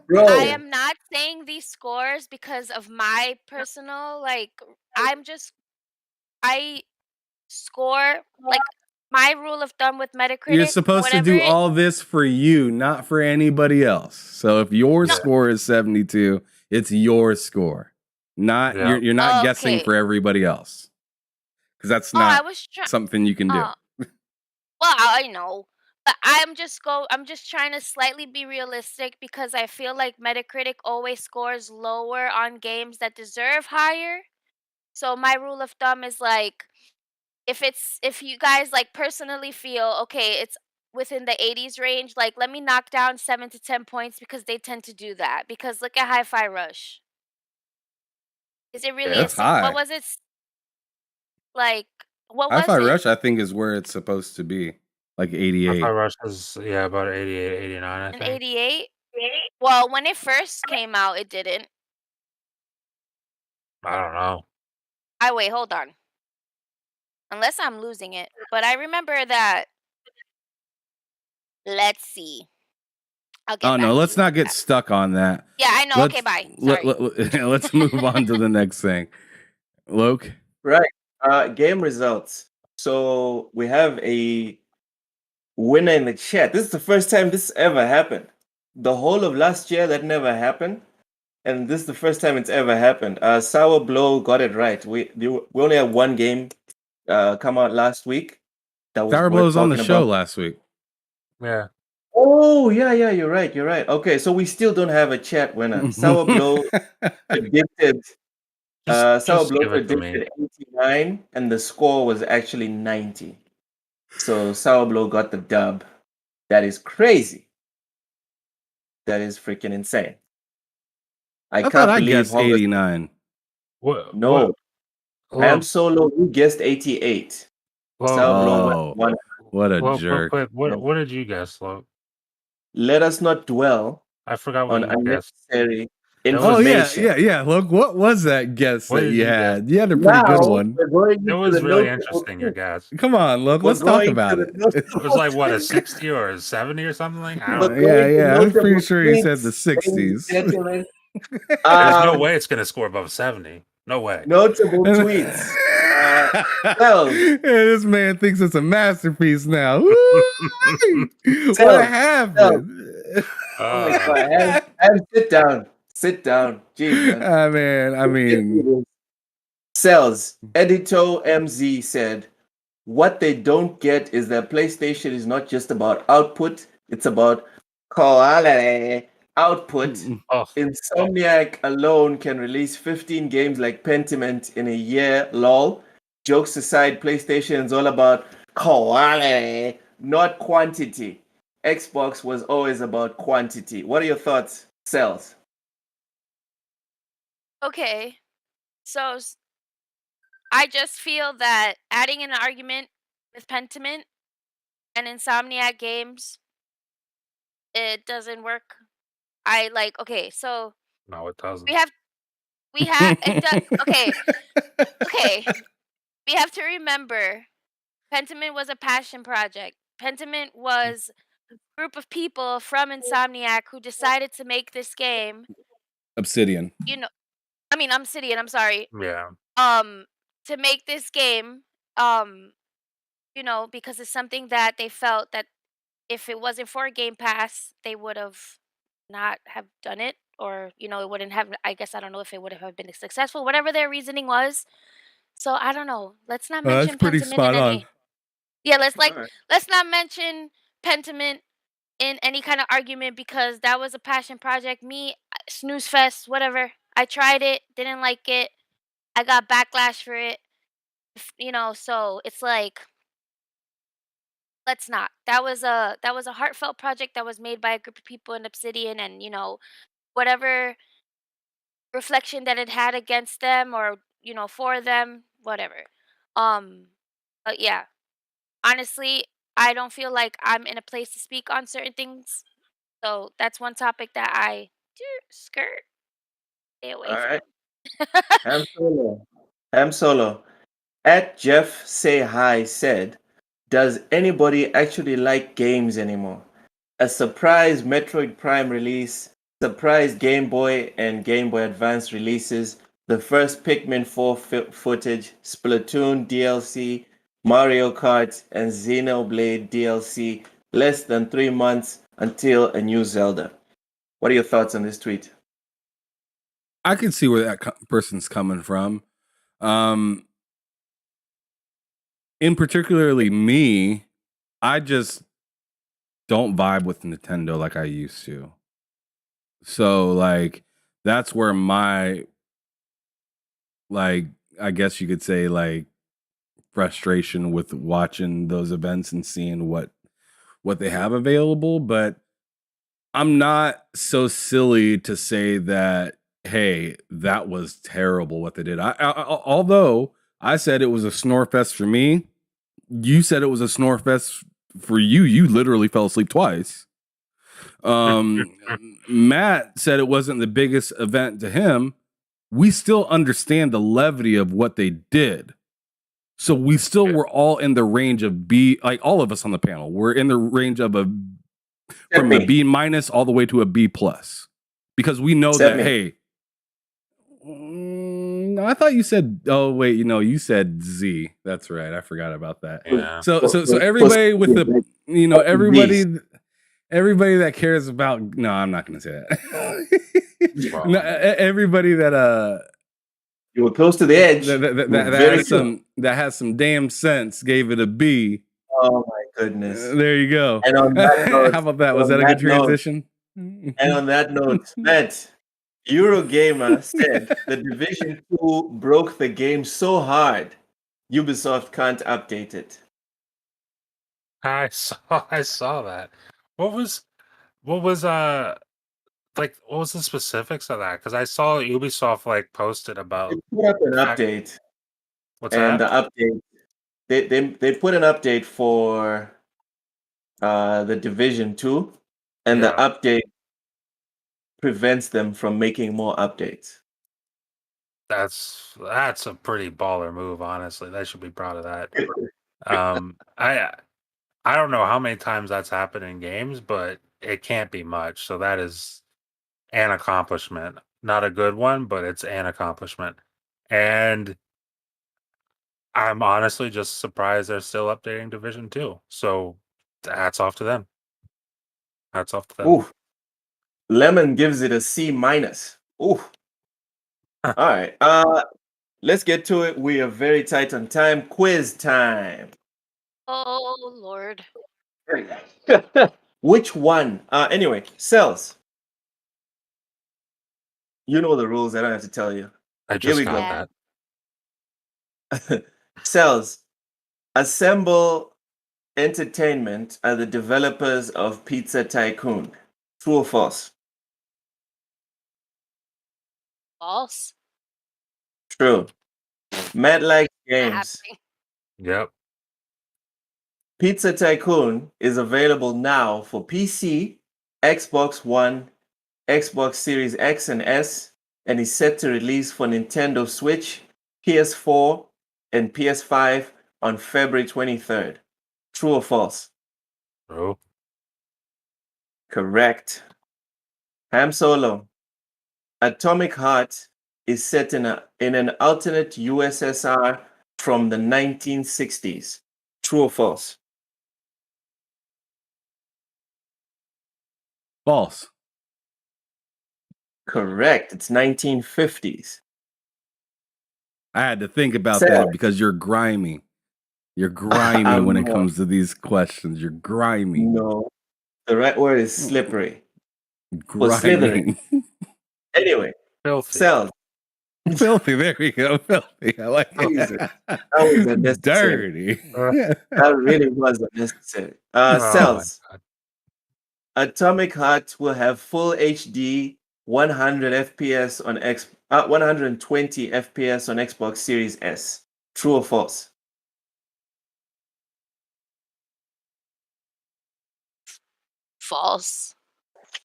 Bro. I am not saying these scores because of my personal, I score, my rule of thumb with Metacritic. You're supposed to do all this for you, not for anybody else. So if your score is 72, it's your score. Not you're not guessing for everybody else. Because that's not something you can do. Well, I know. But I'm just trying to slightly be realistic because I feel like Metacritic always scores lower on games that deserve higher. So my rule of thumb is if you guys personally feel okay, it's within the 80s range, let me knock down 7 to 10 points because they tend to do that. Because look at Hi-Fi Rush. Is it really high? What was it? What was Hi-Fi it? Rush, I think, is where it's supposed to be. 88. Hi-Fi Rush is about 88, 89, I think. 88? Well, when it first came out, it didn't. I don't know. Wait, hold on. Unless I'm losing it. But I remember that. Let's see. I'll get back no, to let's you not on get that. stuck on that. Yeah, I know. Okay, bye. Sorry. Let's move on to the next thing. Loke? Right. Game results. So we have a winner in the chat. This is the first time this ever happened. The whole of last year, that never happened. And this is the first time it's ever happened. Sour Blow got it right. We only had one game come out last week. That was Sour Blow was on the show last week. Yeah. Oh, yeah, you're right. Okay, so we still don't have a chat winner. Sour Blow predicted Sour Blow predicted 89, and the score was actually 90. So Sour Blow got the dub. That is crazy. That is freaking insane. I can't believe guessed 89. What? No. Ham Solo, you guessed 88. Sour Blow went 100. What a jerk. What did you guess, Loke? Let us not dwell I forgot what on you guessed. unnecessary information. Yeah. Look, what was that guess What that did you you had? You had a pretty good one. It was really interesting, your guess. Come on, look, let's talk about it. It was like what, a 60 or a 70 or something? I don't know. Yeah. I'm pretty sure you said the 60s. There's no way it's gonna score above 70. No way. Notable tweets. This man thinks it's a masterpiece now. What happened? Oh my God. Sit down. Jeez, man. I mean. Cells. Editor MZ said, what they don't get is that PlayStation is not just about output, it's about quality output. Insomniac alone can release 15 games like Pentiment in a year, lol. Jokes aside, PlayStation is all about quality, not quantity. Xbox was always about quantity. What are your thoughts, Cells? Okay, so I just feel that adding an argument with Pentiment and Insomniac games, it doesn't work. Okay, so no, it doesn't. Okay. We have to remember, Pentiment was a passion project. Pentiment was a group of people from Insomniac who decided to make this game. Obsidian. Obsidian, I'm sorry. Yeah. To make this game, because it's something that they felt that if it wasn't for Game Pass, they would have not have done it, or it wouldn't have. I guess I don't know if it would have been successful, whatever their reasoning was. So I don't know. Let's not mention that's pretty Pentiment spot on. Yeah, let's not mention Pentiment in any kind of argument because that was a passion project. Me, snooze fest, whatever. I tried it, didn't like it. I got backlash for it. So it's like, let's not. That was a heartfelt project that was made by a group of people in Obsidian, and whatever reflection that it had against them or for them, whatever. Um, but yeah, honestly, I don't feel like I'm in a place to speak on certain things. So that's one topic that I do skirt stay away All right. from. Ham Solo. Ham Solo. At Jeff Say Hi said, does anybody actually like games anymore? A surprise Metroid Prime release, surprise Game Boy and Game Boy Advance releases, the first Pikmin 4 footage, Splatoon DLC, Mario Kart, and Xenoblade DLC, less than 3 months until a new Zelda. What are your thoughts on this tweet? I can see where that person's coming from. In particularly me, I just don't vibe with Nintendo like I used to. So like that's where my I guess you could say frustration with watching those events and seeing what they have available, but I'm not so silly to say that hey, that was terrible what they did. Although I said it was a snore fest for me, you said it was a snore fest for you. You literally fell asleep twice. Matt said it wasn't the biggest event to him. We still understand the levity of what they did. So we still were all in the range of B, like all of us on the panel, we're in the range of from a B minus all the way to a B plus. Because we know that, hey, I thought you said, oh wait, you said Z. That's right. I forgot about that. Yeah. So everybody with the, everybody that cares about, no, I'm not going to say that. No, everybody that, you were close to the edge. That has some damn sense gave it a B. Oh my goodness. There you go. And on that note, how about that? Was that a good transition? And on that note, Matt, Eurogamer said the Division 2 broke the game so hard, Ubisoft can't update it. I saw that. What was what was the specifics of that? Because I saw Ubisoft posted about they put up an update. What's and that? The update they put an update for the Division 2, and the update prevents them from making more updates. That's a pretty baller move, honestly. They should be proud of that. I don't know how many times that's happened in games, but it can't be much. So that is an accomplishment. Not a good one, but it's an accomplishment. And I'm honestly just surprised they're still updating Division 2. So hats off to them. Hats off to them. Ooh. Lemon gives it a C minus. Ooh. All right. Let's get to it. We are very tight on time. Quiz time. Oh Lord. Which one? Anyway, Cells. You know the rules. I don't have to tell you. I just got that. Cells. Assemble Entertainment are the developers of Pizza Tycoon. True or false? False. True. Madlike Games. Yep. Pizza Tycoon is available now for PC, Xbox One, Xbox Series X and S, and is set to release for Nintendo Switch, PS4, and PS5 on February 23rd. True or false? True. Correct. Ham Solo. Atomic Heart is set in an alternate USSR from the 1960s. True or false? False. Correct. It's 1950s. I had to think about that because you're grimy. You're grimy when it comes to these questions. You're grimy. No. The right word is slippery. For Grimy. slithering. Anyway, Filthy. cells. Filthy. There we go. Filthy. I like Jesus. it. That was unnecessary. Dirty. That really was unnecessary. Cells. Atomic Heart will have full HD 100 FPS on 120 FPS on Xbox Series S. True or false? False.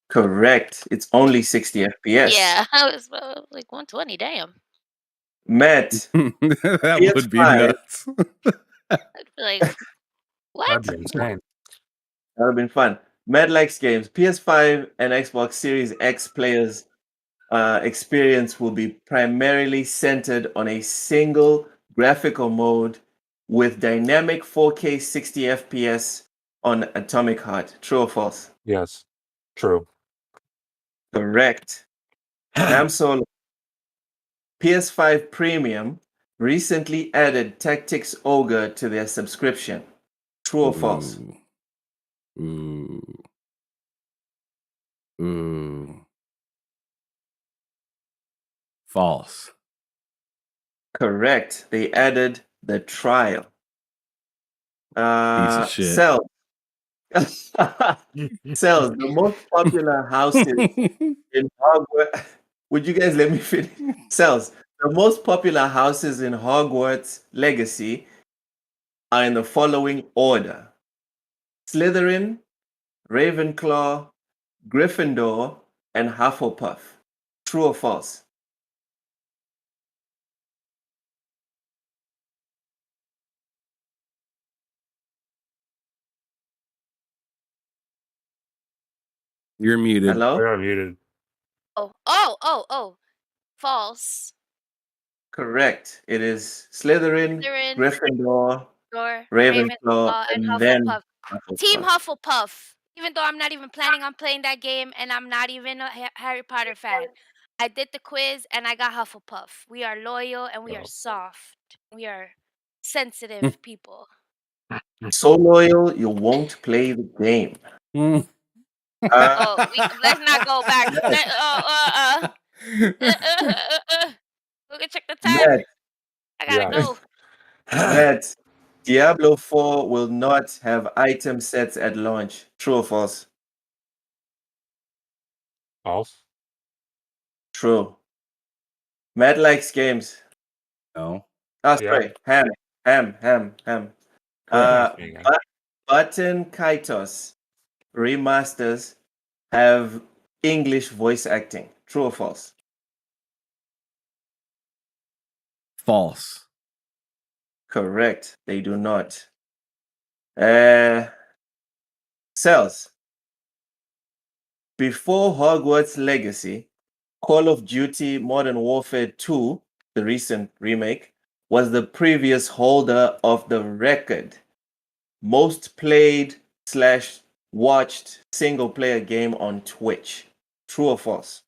Correct. It's only 60 FPS. Yeah, I was like 120. Damn. Matt. That would be nuts. I'd be like, what? That'd be insane. That would have been fun. Matt likes games. PS5 and Xbox Series X players experience will be primarily centered on a single graphical mode with dynamic 4K 60 FPS on Atomic Heart. True or false? Yes. True. Correct. Ham Solo. PS5 Premium recently added Tactics Ogre to their subscription. True or false? Ooh. False. Correct. They added the trial. Piece of shit. Cells. Cells. The most popular houses in Hogwarts. Would you guys let me finish? Cells. The most popular houses in Hogwarts Legacy are in the following order: Slytherin, Ravenclaw, Gryffindor, and Hufflepuff. True or false? You're muted. Hello? You're muted. Oh. False. Correct. It is Slytherin, Gryffindor, Ravenclaw, and then Hufflepuff. Team Hufflepuff. Even though I'm not even planning on playing that game and I'm not even a Harry Potter fan. I did the quiz and I got Hufflepuff. We are loyal and we are soft. We are sensitive people. So loyal, you won't play the game. Let's not go back. We can check the time. I gotta go. Matt, Diablo 4 will not have item sets at launch. True or false? False. True. Matt likes games. No. Oh, sorry. Ham. Button Kaitos remasters have English voice acting. True or false? False. Correct. They do not. Cells. Before Hogwarts Legacy, Call of Duty Modern Warfare 2, the recent remake, was the previous holder of the record most played / watched single player game on Twitch. True or false?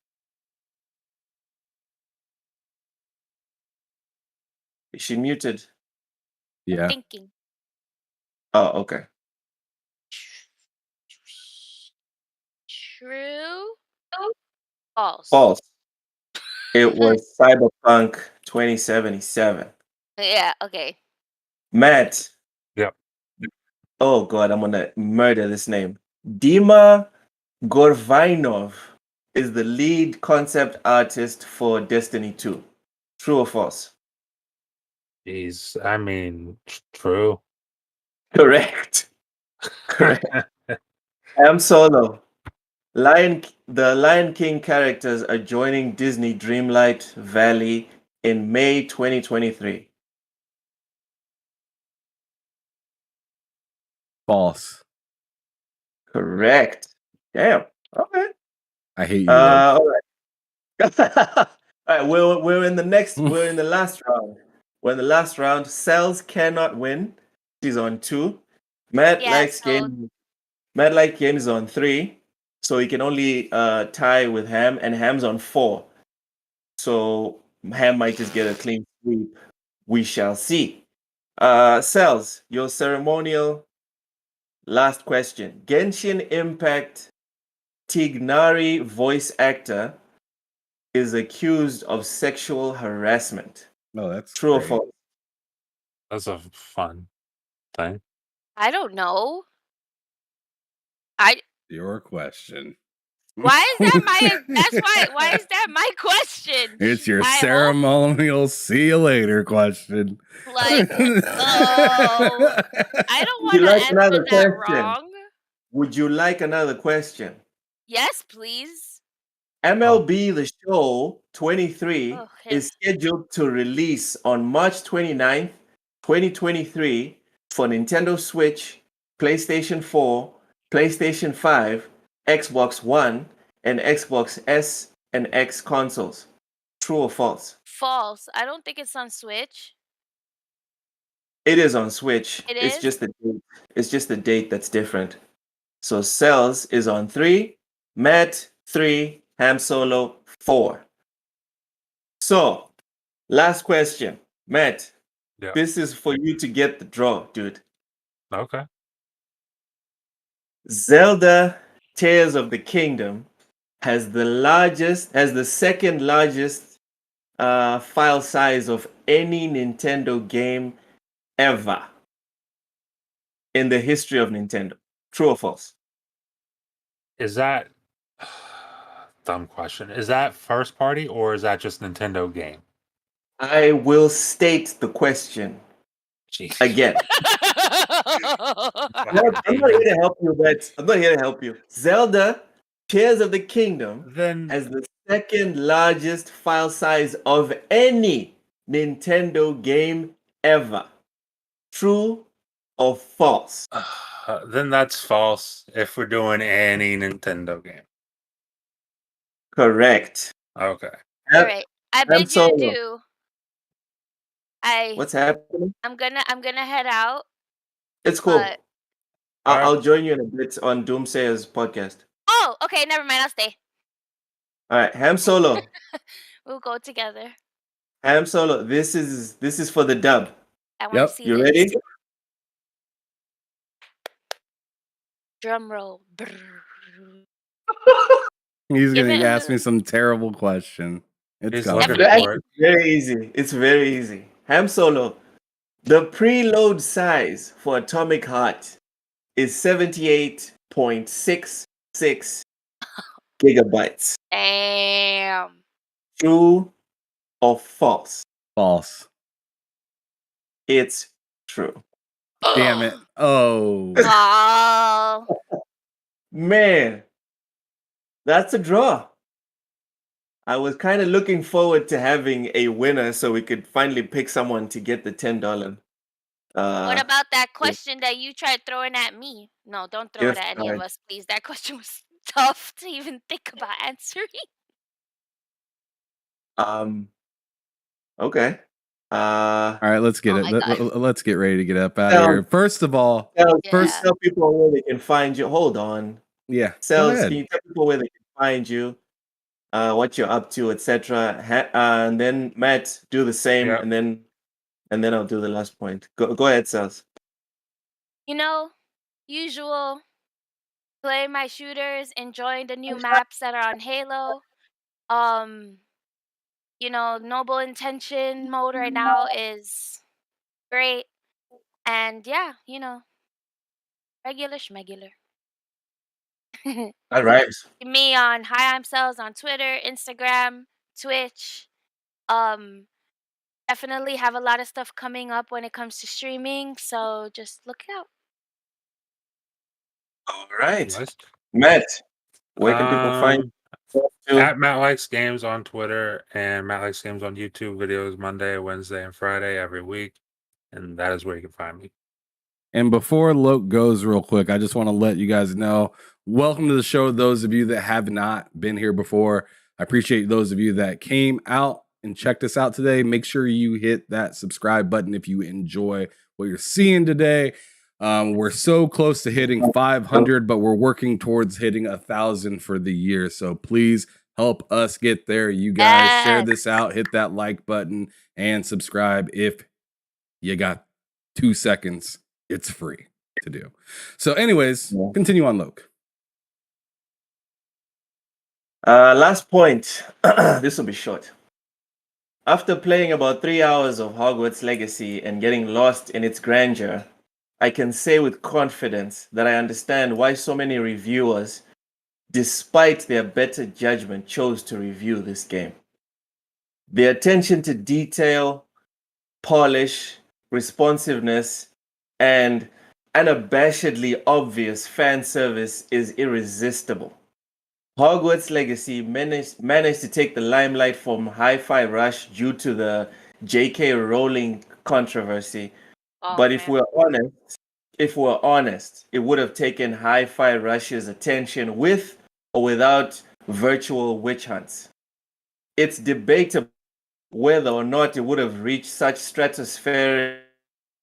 Is she muted? Yeah. Thinking. Oh, okay. True. False. False. It was Cyberpunk 2077. Yeah, okay. Matt. Yep. Oh god, I'm gonna murder this name. Dima Gorvainov is the lead concept artist for Destiny 2. True or false? True. Correct. I'm Solo. The Lion King characters are joining Disney Dreamlight Valley in May 2023. False. Correct. Damn. Okay. I hate you. All right. All right. We're in the last round. We're in the last round. Cells cannot win. She's on 2. Matt likes games is on 3. So he can only tie with Ham, and Ham's on 4. So Ham might just get a clean sweep. We shall see. Cells, your ceremonial Last question. Genshin Impact Tignari voice actor is accused of sexual harassment. Oh, that's true great. or false? That's a fun thing. I don't know. I Your question. Why is that my? That's why. Why is that my question? It's your I hope- ceremonial see you later question. Like, oh, I don't Would you want to like answer another that question? wrong. Would you like another question? Yes, please. MLB The Show 23 Oh, is scheduled to release on March 29th, 2023 for Nintendo Switch, PlayStation 4, PlayStation 5, Xbox One, and Xbox S and X consoles. True or false? False. I don't think it's on Switch. It is on Switch. It It's is? just the date. It's just the date that's different. So Cells is on 3, Matt 3, Ham Solo 4. So, last question. Matt, Yeah. this is for you to get the draw, dude. Okay. Zelda Tears of the Kingdom has the second largest file size of any Nintendo game ever in the history of Nintendo. True or false? Is that dumb question? Is that first party or is that just Nintendo game? I will state the question Jeez. again. I'm not here to help you, but I'm not here to help you. Zelda Tears of the Kingdom Then has the second largest file size of any Nintendo game ever. True or false? then that's false if we're doing any Nintendo game. Correct. Okay. All right. I bid you Solo. adieu. What's happening? I'm gonna head out. It's cool. But I'll join you in a bit on Doomsayer's podcast. oh, okay, never mind. I'll stay. All right, Ham Solo. We'll go together. Ham Solo. This is for the dub. I want to see You this. ready? Drum roll. He's Give gonna it- ask me some terrible question. It's He's coming. looking for it. Very easy. It's very easy. Ham Solo. The preload size for Atomic Heart is 78.66 gigabytes. Damn. True or false? False. It's true. Damn it. Oh. Oh. Man, that's a draw. I was kind of looking forward to having a winner so we could finally pick someone to get the $10. What about that question that you tried throwing at me? No, don't throw it Gift at any of card. us, please. That question was tough to even think about answering. Okay. All right, let's get Oh it. my God. Let's get ready to get up out of here. First of all, First, tell people where they can find you. Hold on. Yeah. Go Cells, ahead. can you tell people where they can find you, what you're up to, etc. And then Matt, do the same, Yep. and then I'll do the last point. Go ahead, Cells. You know, usual. Play my shooters, enjoying the new maps that are on Halo. You know, Noble Intention mode right now is great. And yeah, you know, regular schmegular. All right. Me on Hi I'm Cells on Twitter, Instagram, Twitch. Definitely have a lot of stuff coming up when it comes to streaming, so just look it out. All right. Nice. Matt, where can people find you? At Matt Likes Games on Twitter and Matt Likes Games on YouTube videos Monday, Wednesday, and Friday every week. And that is where you can find me. And before Loke goes real quick, I just want to let you guys know, welcome to the show. Those of you that have not been here before, I appreciate those of you that came out and checked us out today. Make sure you hit that subscribe button if you enjoy what you're seeing today. We're so close to hitting 500, but we're working towards hitting 1,000 for the year. So please help us get there. You guys share this out, hit that like button, and subscribe if you got 2 seconds. It's free. to do. So, anyways, continue on, Loke. Last point. This will be short. After playing about 3 hours of Hogwarts Legacy and getting lost in its grandeur, I can say with confidence that I understand why so many reviewers, despite their better judgment, chose to review this game. The attention to detail, polish, responsiveness, and unabashedly obvious fan service is irresistible. Hogwarts Legacy managed to take the limelight from Hi-Fi Rush due to the J.K. Rowling controversy. But if we're honest, it would have taken Hi-Fi Rush's attention with or without virtual witch hunts. It's debatable whether or not it would have reached such stratosphere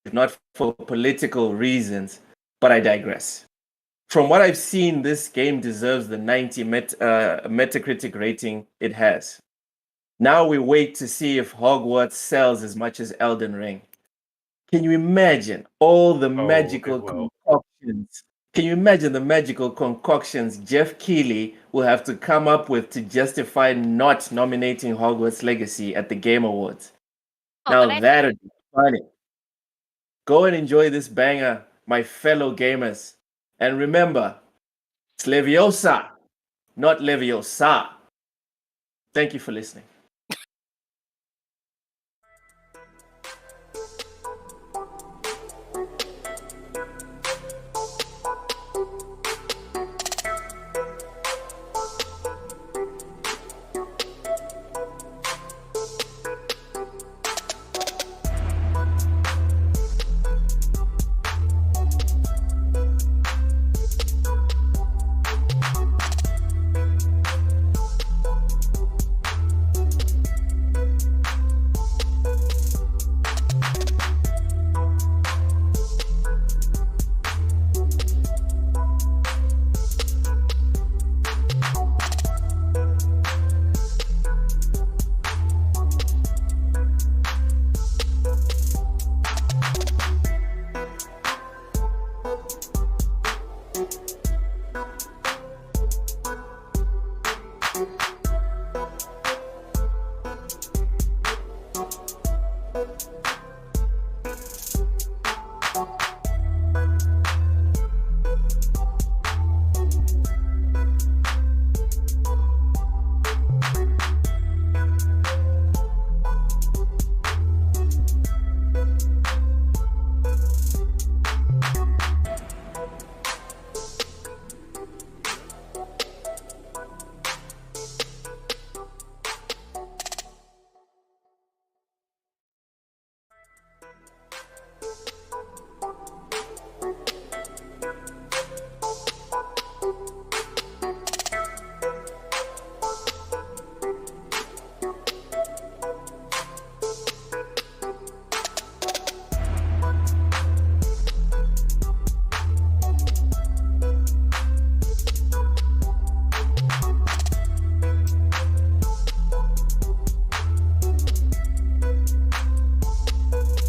if not for political reasons, but I digress. From what I've seen, this game deserves the 90 Metacritic rating it has. Now we wait to see if Hogwarts sells as much as Elden Ring. Can you imagine all the magical concoctions? Can you imagine the magical concoctions Jeff Keighley will have to come up with to justify not nominating Hogwarts Legacy at the Game Awards? Now that would be funny. Go and enjoy this banger, my fellow gamers. And remember, it's Leviosa, not Leviosa. Thank you for listening.